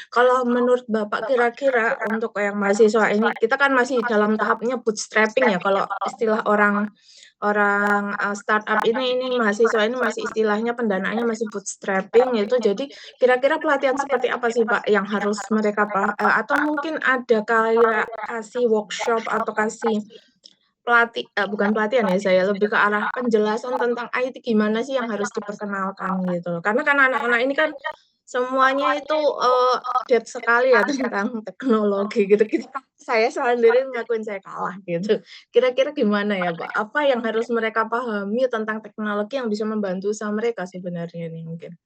Kalau menurut Bapak kira-kira untuk yang mahasiswa ini, kita kan masih dalam tahapnya bootstrapping ya, kalau istilah orang startup ini mahasiswa ini masih istilahnya pendanaannya masih bootstrapping gitu. Jadi kira-kira pelatihan seperti apa sih Pak yang harus mereka atau mungkin ada kayak kasih workshop atau kasih bukan pelatihan ya, saya lebih ke arah penjelasan tentang IT gimana sih yang harus diperkenalkan gitu. Karena kan anak-anak ini kan semuanya itu update sekali ya tentang teknologi gitu. Saya sendiri ngakuin saya kalah gitu. Kira-kira gimana ya Pak? Apa yang harus mereka pahami tentang teknologi yang bisa membantu usaha mereka sebenarnya nih mungkin?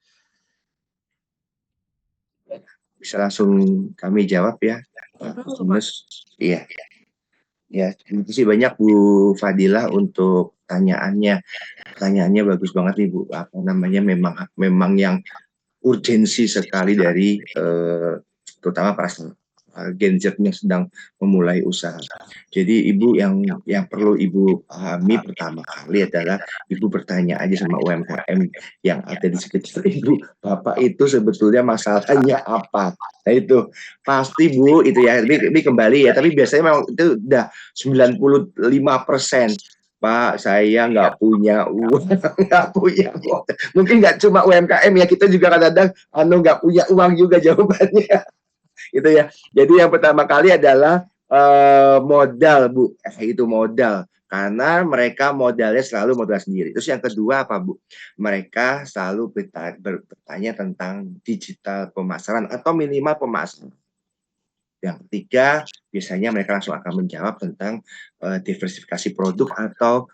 Bisa langsung kami jawab ya, Mas. Iya. Ya, terima kasih banyak Bu Fadila untuk pertanyaannya. Pertanyaannya bagus banget nih Bu. Memang yang urgensi sekali dari terutama para Gen Z yang sedang memulai usaha. Jadi Ibu yang perlu Ibu pahami pertama kali adalah Ibu bertanya aja sama UMKM yang ada di sekitar Ibu, Bapak itu sebetulnya masalahnya apa? Nah itu pasti Bu itu ya, ini kembali ya, tapi biasanya memang itu udah 95%. Pak, saya nggak punya uang, nggak punya uang. Mungkin nggak cuma UMKM ya, kita juga kadang-kadang nggak punya uang juga jawabannya. Gitu ya. Jadi yang pertama kali adalah modal Bu, itu modal. Karena mereka modalnya selalu modal sendiri. Terus yang kedua apa, Bu? Mereka selalu bertanya tentang digital pemasaran atau minimal pemasaran. Yang ketiga, biasanya mereka langsung akan menjawab tentang diversifikasi produk atau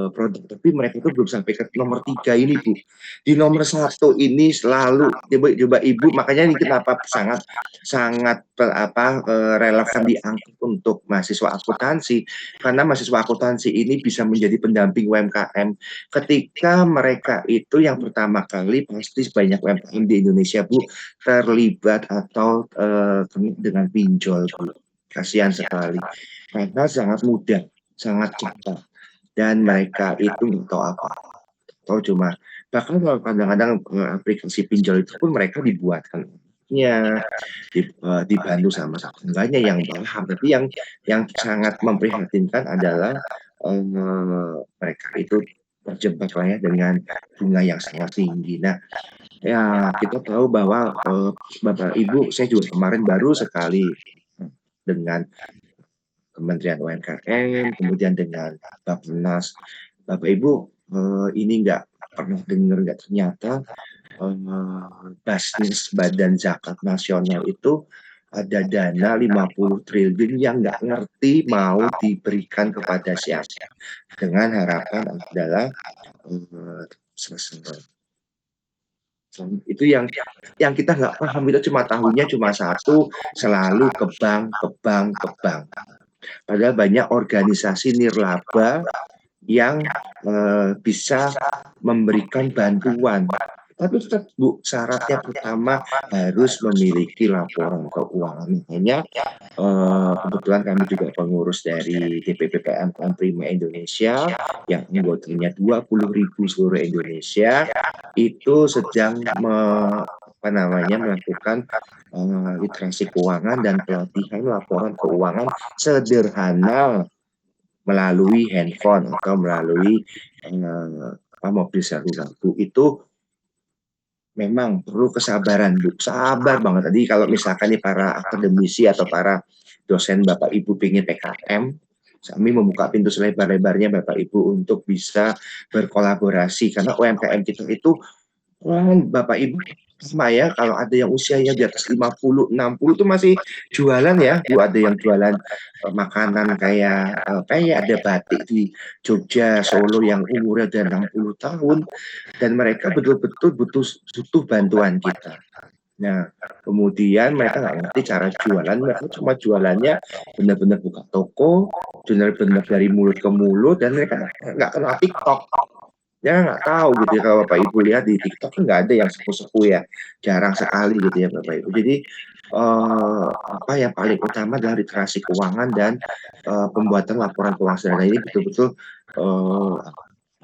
produk. Tapi mereka itu belum sampai ke nomor 3 ini, Bu. Di nomor 1 ini selalu coba Ibu, makanya ini kenapa sangat relevan diangkat untuk mahasiswa akuntansi, karena mahasiswa akuntansi ini bisa menjadi pendamping UMKM ketika mereka itu yang pertama kali pasti banyak UMKM di Indonesia, Bu, terlibat atau dengan pinjol, Bu. Kasihan sekali. Karena sangat mudah, sangat cepat. Dan mereka itu nggak tahu apa. Tahu cuma, bahkan kalau kadang-kadang aplikasi pinjol itu pun mereka dibuatkan. Ya, dibantu sama tetangganya yang paham. Tapi yang sangat memprihatinkan adalah mereka itu terjebak lah ya dengan bunga yang sangat tinggi. Nah, ya kita tahu bahwa Bapak Ibu, saya juga kemarin baru sekali dengan Kementerian UMKM, kemudian dengan Bappenas. Bapak Ibu, ini nggak pernah dengar nggak ternyata Basnis Badan Zakat Nasional itu ada dana 50 triliun yang nggak ngerti mau diberikan kepada siapa. Dengan harapan adalah itu yang kita nggak paham, itu cuma tahunya cuma satu, selalu ke bank. Padahal banyak organisasi nirlaba yang bisa memberikan bantuan. Tapi tetap, Bu, syaratnya pertama harus memiliki laporan keuangan. Makanya kebetulan kami juga pengurus dari DPP PMK Prima Indonesia yang anggotanya 20.000 seluruh Indonesia itu sedang melakukan literasi keuangan dan pelatihan laporan keuangan sederhana melalui handphone atau melalui mobil seluler, Bu. Itu memang perlu kesabaran, Bu. Sabar banget. Tadi kalau misalkan nih para akademisi atau para dosen Bapak Ibu ingin PKM, kami membuka pintu selebar-lebarnya Bapak Ibu untuk bisa berkolaborasi. Karena UMKM kita itu, Bapak Ibu, sama ya, kalau ada yang usianya di atas 50, 60 itu masih jualan ya, Bu. Ada yang jualan makanan kayak ada batik di Jogja, Solo yang umurnya udah 60 tahun. Dan mereka betul-betul butuh bantuan kita. Nah, kemudian mereka nggak ngerti cara jualan, mereka cuma jualannya benar-benar buka toko, benar-benar dari mulut ke mulut, dan mereka nggak kenal TikTok. Ya nggak tahu gitu ya, kalau Bapak Ibu lihat di TikTok nggak ada yang sepuh-sepuh ya, jarang sekali gitu ya Bapak Ibu. Jadi yang paling utama adalah literasi keuangan dan pembuatan laporan keuangan sederhana ini betul-betul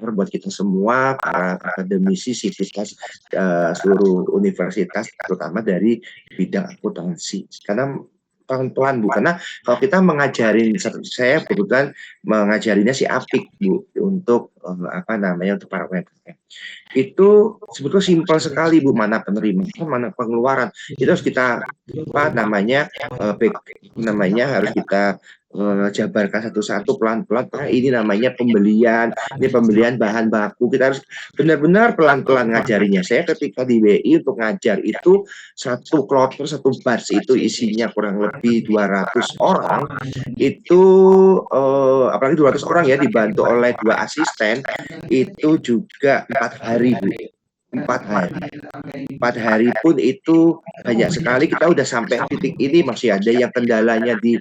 buat kita semua, para akademisi, sivitas seluruh universitas, terutama dari bidang akuntansi. Karena pelan-pelan, Bu, karena kalau kita mengajarin, saya kebetulan mengajarinya si Apik, Bu, untuk untuk para UMKM. Itu sebetulnya simpel sekali, Bu, mana penerimaan, mana pengeluaran. Itu harus kita harus kita jabarkan satu-satu pelan-pelan. Ini namanya pembelian, ini pembelian bahan baku. Kita harus benar-benar pelan-pelan ngajarinya. Saya ketika di BI untuk ngajar itu satu kloter, satu batch itu isinya kurang lebih 200 orang. Itu apalagi 200 orang ya, dibantu oleh 2 asisten, itu juga 4 hari, Bu. 4 hari pun itu banyak sekali. Kita udah sampai titik ini masih ada yang kendalanya di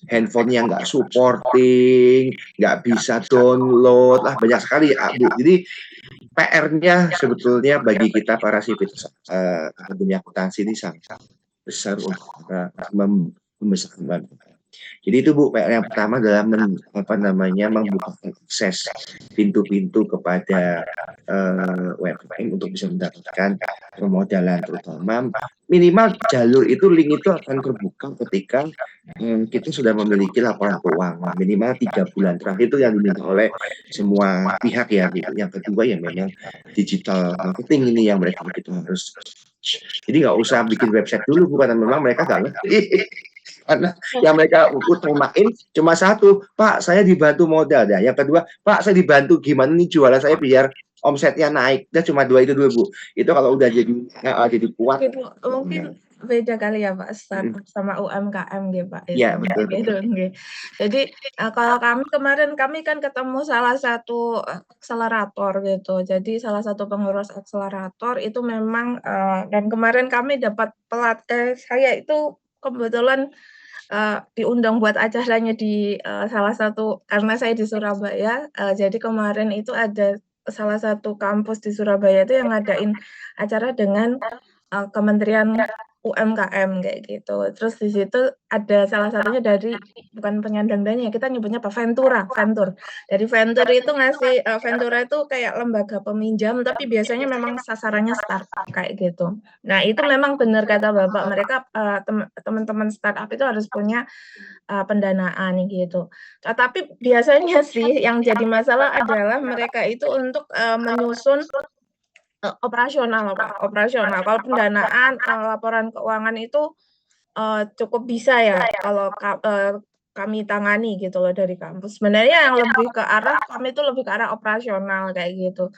handphonenya nggak supporting, nggak bisa download lah, banyak sekali ya, Bu. Jadi PR-nya sebetulnya bagi kita para sivitas dunia akuntansi ini sangat besar untuk membesarkan. Jadi itu, Bu, PR yang pertama dalam membuka akses pintu-pintu kepada UMKM untuk bisa mendapatkan permodalan, terutama minimal jalur itu, link itu akan terbuka ketika kita sudah memiliki laporan keuangan minimal 3 bulan terakhir, itu yang diminta oleh semua pihak ya. Yang kedua ya memang digital marketing ini yang kita harus. Jadi nggak usah bikin website dulu, bukan, memang mereka nggak ngerti. Karena yang mereka utamain cuma satu, Pak, saya dibantu modal. Dah. Yang kedua, Pak, saya dibantu gimana nih jualan saya biar omsetnya naik. Dah cuma dua itu dulu, Bu. Itu kalau udah jadi kuat. Mungkin beda kali ya Pak, startup sama UMKM gitu Pak. Iya, betul. Gitu, nggih. Jadi kalau kami kan ketemu salah satu akselerator gitu. Jadi salah satu pengurus akselerator itu memang dan kemarin kami dapat saya itu kebetulan diundang buat acaranya di salah satu karena saya di Surabaya. Jadi kemarin itu ada salah satu kampus di Surabaya itu yang ngadain acara dengan Kementerian UMKM kayak gitu. Terus di situ ada salah satunya dari bukan penyandang dana ya, kita nyebutnya apa, Ventura, Venture. Dari Venture itu ngasih Ventura itu kayak lembaga peminjam, tapi biasanya memang sasarannya startup kayak gitu. Nah, itu memang benar kata Bapak, mereka teman-teman startup itu harus punya pendanaan gitu. Tapi biasanya sih yang jadi masalah adalah mereka itu untuk menyusun operasional, Pak, operasional. Kalau pendanaan, laporan keuangan itu, cukup bisa ya kalau kami tangani gitu loh dari kampus. Sebenarnya yang lebih ke arah kami itu lebih ke arah operasional kayak gitu.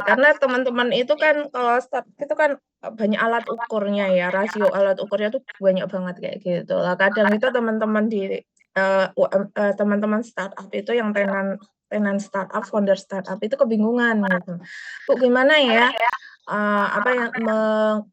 Karena teman-teman itu kan kalau itu kan banyak alat ukurnya ya, rasio alat ukurnya tuh banyak banget kayak gitu. Lah kadang itu teman-teman di teman-teman startup itu yang tenan startup, founder startup itu kebingungan gitu. Bu, gimana ya,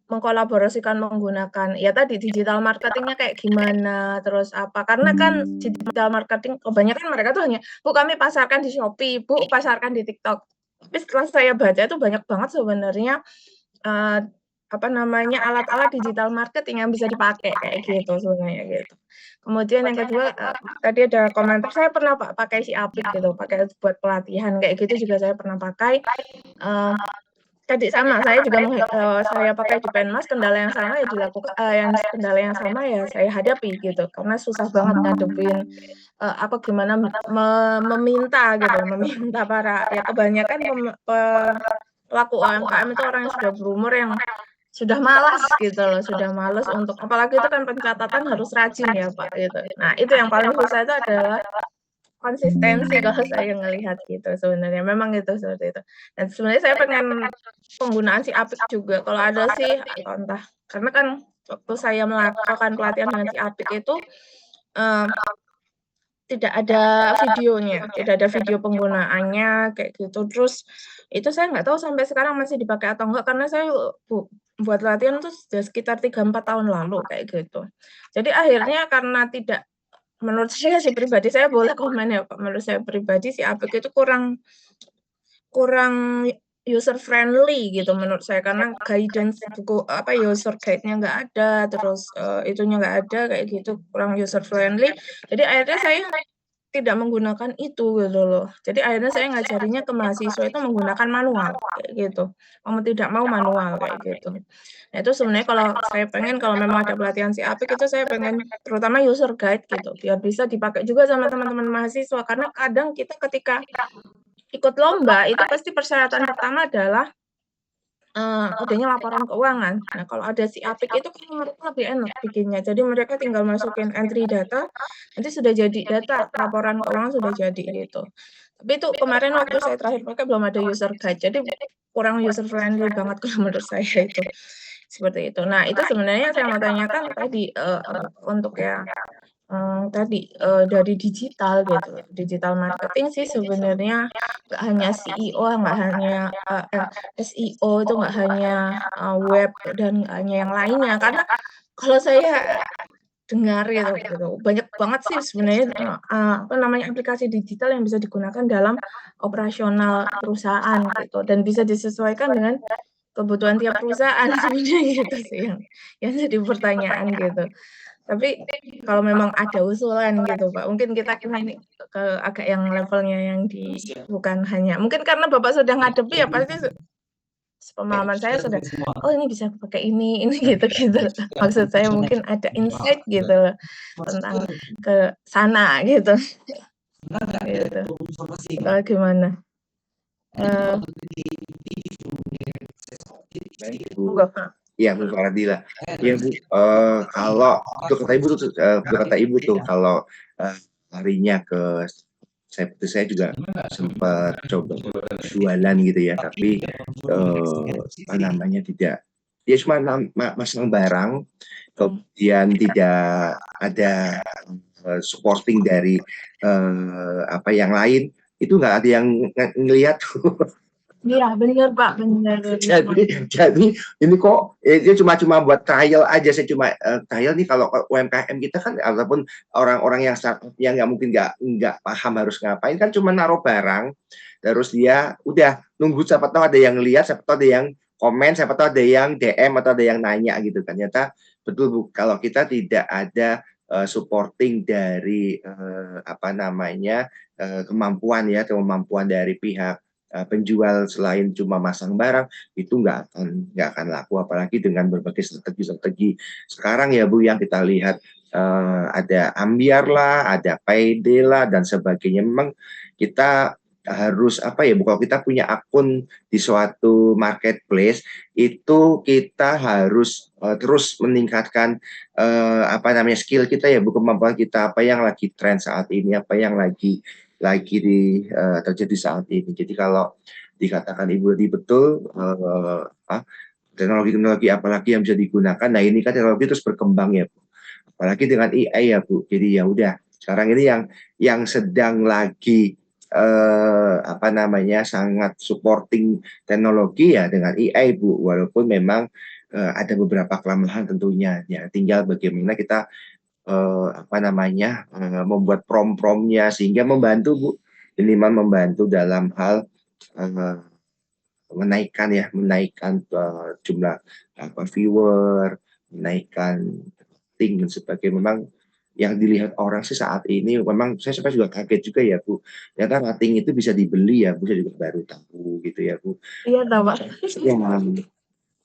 mengkolaborasikan menggunakan ya tadi digital marketing-nya kayak gimana, terus apa, karena kan digital marketing kebanyakan mereka tuh hanya, "Bu, kami pasarkan di Shopee, Bu, pasarkan di TikTok." Tapi setelah saya baca itu banyak banget sebenarnya, alat-alat digital marketing yang bisa dipakai kayak gitu sebenarnya gitu. Kemudian yang kedua, tadi ada komentar, saya pernah Pak pakai si Apik gitu, pakai buat pelatihan kayak gitu juga saya pernah pakai. Tadi sama, saya juga saya pakai di Penmas, kendala yang sama ya kendala yang sama ya saya hadapi gitu, karena susah banget ngadepin, gimana meminta gitu, meminta para ya kebanyakan pelaku UMKM itu orang yang sudah berumur yang sudah malas gitu loh, sudah malas untuk apalagi itu kan pencatatan harus rajin ya Pak, gitu. Nah itu yang paling susah itu adalah konsistensi kalau saya ngelihat gitu sebenarnya, memang itu seperti itu. Dan sebenarnya saya pengen penggunaan si Apik juga, kalau ada sih entah karena kan waktu saya melakukan pelatihan dengan si Apik itu, tidak ada videonya, tidak ada video penggunaannya kayak gitu. Terus itu saya nggak tahu sampai sekarang masih dipakai atau enggak karena saya buat latihan tuh sudah sekitar 3-4 tahun lalu kayak gitu. Jadi akhirnya karena tidak menurut saya sih pribadi, saya boleh komen ya Pak, menurut saya pribadi si Apik itu kurang user friendly gitu menurut saya, karena guidance buku user guide-nya nggak ada, terus, itunya nggak ada kayak gitu, kurang user friendly. Jadi akhirnya saya tidak menggunakan itu gitu loh. Jadi akhirnya saya ngajarinya ke mahasiswa itu menggunakan manual kayak gitu, mau tidak mau manual kayak gitu. Nah itu sebenarnya kalau saya pengen kalau memang ada pelatihan si Apik itu saya pengen terutama user guide gitu, biar bisa dipakai juga sama teman-teman mahasiswa, karena kadang kita ketika ikut lomba itu pasti persyaratan pertama adalah, adanya laporan keuangan. Nah kalau ada si Apik itu kan mereka lebih enak bikinnya, jadi mereka tinggal masukin entry data, nanti sudah jadi data, laporan keuangan sudah jadi gitu. Tapi itu kemarin waktu saya terakhir pakai belum ada user guide, jadi kurang user friendly banget kalau menurut saya itu, seperti itu. Nah itu sebenarnya saya mau tanyakan tadi, untuk yang tadi, dari digital gitu, digital marketing sih sebenarnya nggak hanya CEO, nggak hanya, SEO itu nggak hanya, web dan nggak hanya yang lainnya. Karena kalau saya dengar gitu, banyak banget sih sebenarnya, aplikasi digital yang bisa digunakan dalam operasional perusahaan gitu, dan bisa disesuaikan dengan kebutuhan tiap perusahaan sebenarnya gitu sih yang jadi pertanyaan gitu. Tapi kalau memang ada usulan gitu Pak, mungkin kita ini ke agak yang levelnya yang bukan hanya mungkin karena Bapak sudah ngadepi ya pasti sepemahaman saya sudah, "Oh ini bisa pakai ini," gitu-gitu. Maksud saya mungkin ada insight gitu loh tentang ke sana gitu. Gitu. Kalau gimana? Baik, Bu. Monggo, Pak. Iya, Bu Faradila. Iya, Bu, kalau itu kata Ibu tuh, kata Ibu tuh kalau harinya saya juga sempat coba jualan gitu ya, tapi apa namanya tidak, ya cuma masang barang, kemudian tidak ada supporting dari apa yang lain, itu nggak ada yang ngelihat. Iya, benar Pak, benar. Jadi ini kok dia cuma buat trial aja. Saya cuma trial nih kalau UMKM kita kan ataupun orang-orang yang startup yang nggak mungkin nggak paham harus ngapain kan cuma naruh barang terus dia udah nunggu siapa tahu ada yang lihat, siapa tahu ada yang komen, siapa tahu ada yang DM atau ada yang nanya gitu kan. Ternyata betul Bu, kalau kita tidak ada supporting dari apa namanya kemampuan dari pihak penjual selain cuma masang barang itu nggak akan laku, apalagi dengan berbagai strategi sekarang ya Bu yang kita lihat ada Ambiar lah, ada Payday lah dan sebagainya. Memang kita harus apa ya Bu, kalau kita punya akun di suatu marketplace itu kita harus terus meningkatkan apa namanya skill kita ya Bu, kemampuan kita apa yang lagi tren saat ini, apa yang lagi terjadi saat ini. Jadi kalau dikatakan Ibu tadi betul, teknologi-teknologi apalagi yang bisa digunakan. Nah ini kan teknologi terus berkembang ya Bu. Apalagi dengan AI ya Bu. Jadi ya udah sekarang ini yang sedang lagi apa namanya sangat supporting teknologi ya dengan AI Bu. Walaupun memang ada beberapa kelemahan tentunya. Ya tinggal bagaimana kita apa namanya membuat prom-promnya sehingga membantu Bu, minimal membantu dalam hal menaikkan jumlah apa viewer, menaikkan rating dan sebagainya. Memang yang dilihat orang sih saat ini memang saya sampai juga kaget juga ya Bu. Ternyata rating itu bisa dibeli ya Bu, saya juga baru tahu gitu ya Bu. Iya, tahu Pak. Ya,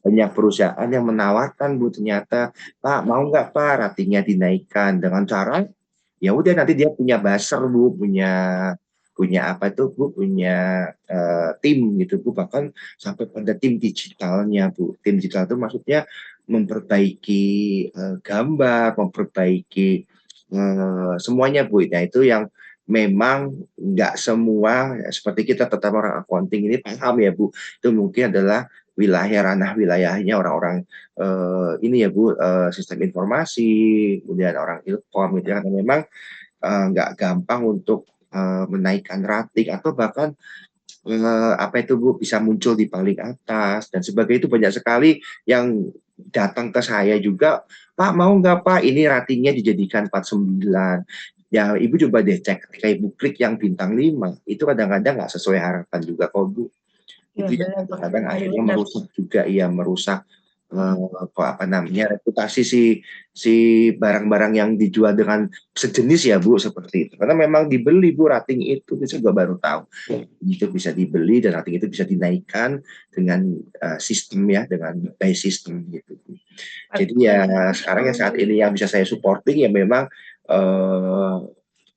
banyak perusahaan yang menawarkan Bu, ternyata Pak mau nggak Pak ratingnya dinaikkan dengan cara ya udah nanti dia punya buzzer Bu, punya apa itu Bu, punya tim gitu Bu, bahkan sampai pada tim digitalnya Bu. Tim digital itu maksudnya memperbaiki gambar, memperbaiki semuanya Bu. Nah itu yang memang nggak semua seperti kita tetap orang accounting ini paham ya Bu. Itu mungkin adalah ranah wilayahnya orang-orang ini ya Bu, sistem informasi, kemudian orang ilkom gitu ya, karena memang nggak gampang untuk menaikkan rating atau bahkan apa itu Bu bisa muncul di paling atas dan sebagainya. Itu banyak sekali yang datang ke saya juga, Pak mau nggak Pak ini ratingnya dijadikan 49. Ya Ibu coba deh cek ketika Ibu klik yang bintang 5 itu kadang-kadang nggak sesuai harapan juga kok Bu. Itu Iya, yang benar Pak. kadang akhirnya merusak juga ya, merusak apa namanya reputasi si barang-barang yang dijual dengan sejenis ya Bu, seperti itu. Karena memang dibeli Bu rating itu, saya juga baru tahu. Itu bisa dibeli dan rating itu bisa dinaikkan dengan sistem ya, dengan by system gitu. Jadi ya sekarang yang saat ini yang bisa saya supporting ya memang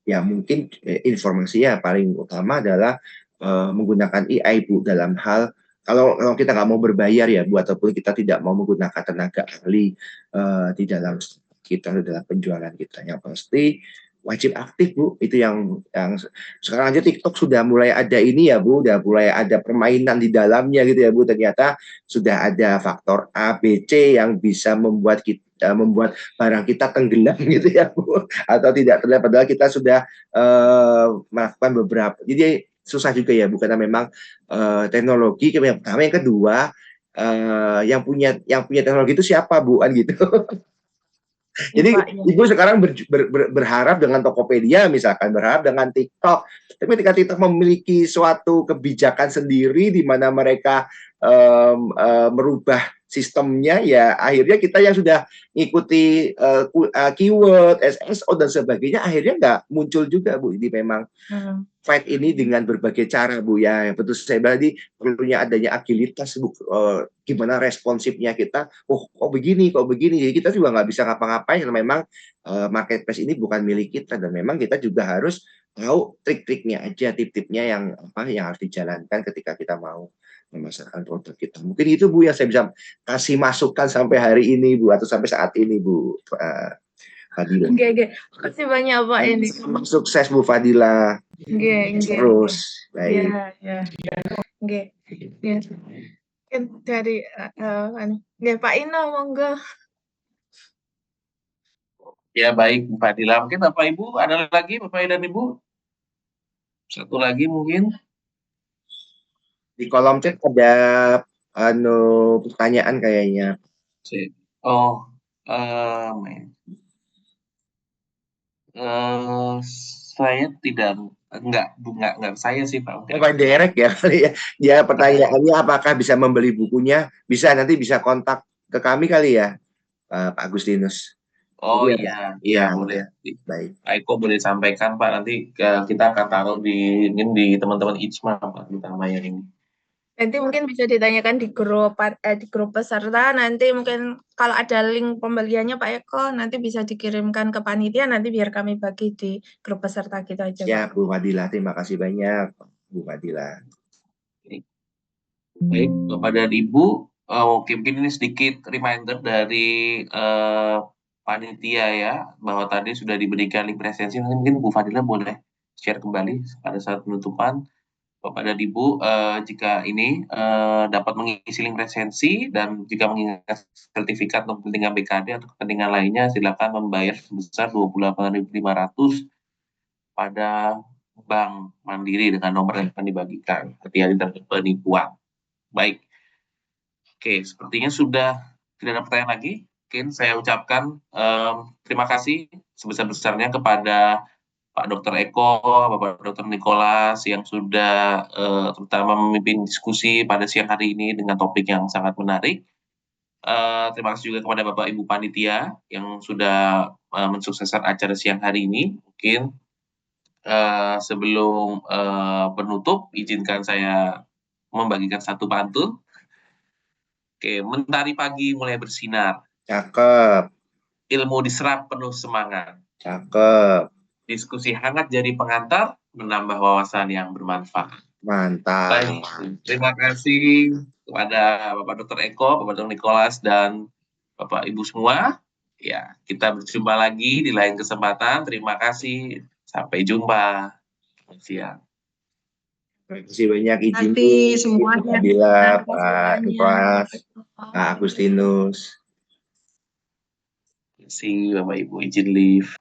ya mungkin informasinya paling utama adalah menggunakan AI Bu dalam hal kalau kita nggak mau berbayar ya Bu, ataupun kita tidak mau menggunakan tenaga ahli di dalam penjualan kita, yang pasti wajib aktif Bu. Itu yang sekarang aja TikTok sudah mulai ada ini ya Bu, udah mulai ada permainan di dalamnya gitu ya Bu. Ternyata sudah ada faktor A, B, C yang bisa membuat barang kita tenggelam gitu ya Bu, atau tidak terlihat padahal kita sudah melakukan beberapa. Jadi susah juga ya Bu, karena memang teknologi yang pertama, yang kedua yang punya teknologi itu siapa Bu kan gitu. Jadi Ibu sekarang berharap dengan Tokopedia misalkan, berharap dengan TikTok, tapi ketika TikTok memiliki suatu kebijakan sendiri di mana mereka merubah sistemnya, ya akhirnya kita yang sudah ngikuti keyword, SSO dan sebagainya akhirnya nggak muncul juga Bu. Jadi memang fight ini dengan berbagai cara Bu ya. Yang betul saya bilang tadi perlunya adanya agilitas Bu. Gimana responsifnya kita, kok begini. Jadi kita juga nggak bisa ngapa-ngapain karena memang marketplace ini bukan milik kita, dan memang kita juga harus tahu trik-triknya aja, tip-tipnya yang harus dijalankan ketika kita mau memasarkan produk kita. Mungkin itu Bu yang saya bisa kasih masukan sampai hari ini Bu, atau sampai saat ini Bu Fadila. Oke. Makasih banyak Pak ini. Sukses Bu Fadila. Oke. Terus. Baik. Ya. Oke. Ya. Dari Pak Ino monggo. Ya baik Bu Fadila, mungkin Bapak Ibu ada lagi Bapak dan Ibu? Satu lagi mungkin. Di kolom chat ada pertanyaan kayaknya. Oh, saya enggak saya sih Pak. Bukan direct ya kali ya. Dia pertanyaannya apakah bisa membeli bukunya? Bisa, nanti bisa kontak ke kami kali ya, Pak Agustinus. Oh Iya, iya boleh. Baik. Pak Eko boleh sampaikan Pak, nanti kita akan taruh di teman-teman IJMA Pak, utama yang ini. Nanti mungkin bisa ditanyakan di grup peserta. Nanti mungkin kalau ada link pembeliannya Pak Eko, nanti bisa dikirimkan ke panitia. Nanti biar kami bagi di grup peserta kita aja. Ya Bu Fadila, terima kasih banyak Bu Fadila. Baik, Bapak dan Ibu, mungkin ini sedikit reminder dari panitia ya, bahwa tadi sudah diberikan link presensi. Mungkin Bu Fadila boleh share kembali pada saat penutupan. Bapak dan Ibu, jika ini dapat mengisi link presensi dan jika mengingat sertifikat untuk kepentingan BKD atau kepentingan lainnya, silakan membayar sebesar 28.500 pada Bank Mandiri dengan nomor yang akan dibagikan. Hati-hati terhadap penipuan. Baik. Oke, sepertinya sudah tidak ada pertanyaan lagi. Mungkin saya ucapkan terima kasih sebesar-besarnya kepada Pak Dr. Eko, Bapak Dr. Nicholas yang sudah terutama memimpin diskusi pada siang hari ini dengan topik yang sangat menarik. Terima kasih juga kepada Bapak Ibu Panitia yang sudah mensukseskan acara siang hari ini. Mungkin sebelum penutup, izinkan saya membagikan satu pantun. Oke, mentari pagi mulai bersinar. Cakep. Ilmu diserap penuh semangat. Cakep. Diskusi hangat jadi pengantar, menambah wawasan yang bermanfaat. Mantap. Baik, terima kasih kepada Bapak Dr. Eko, Bapak Dr. Nicholas, dan Bapak Ibu semua. Ya, kita berjumpa lagi di lain kesempatan. Terima kasih. Sampai jumpa. Siang. Terima kasih banyak izin semuanya. Bila Pak Nicholas, Pak Agustinus. Terima kasih Bapak Ibu izin live.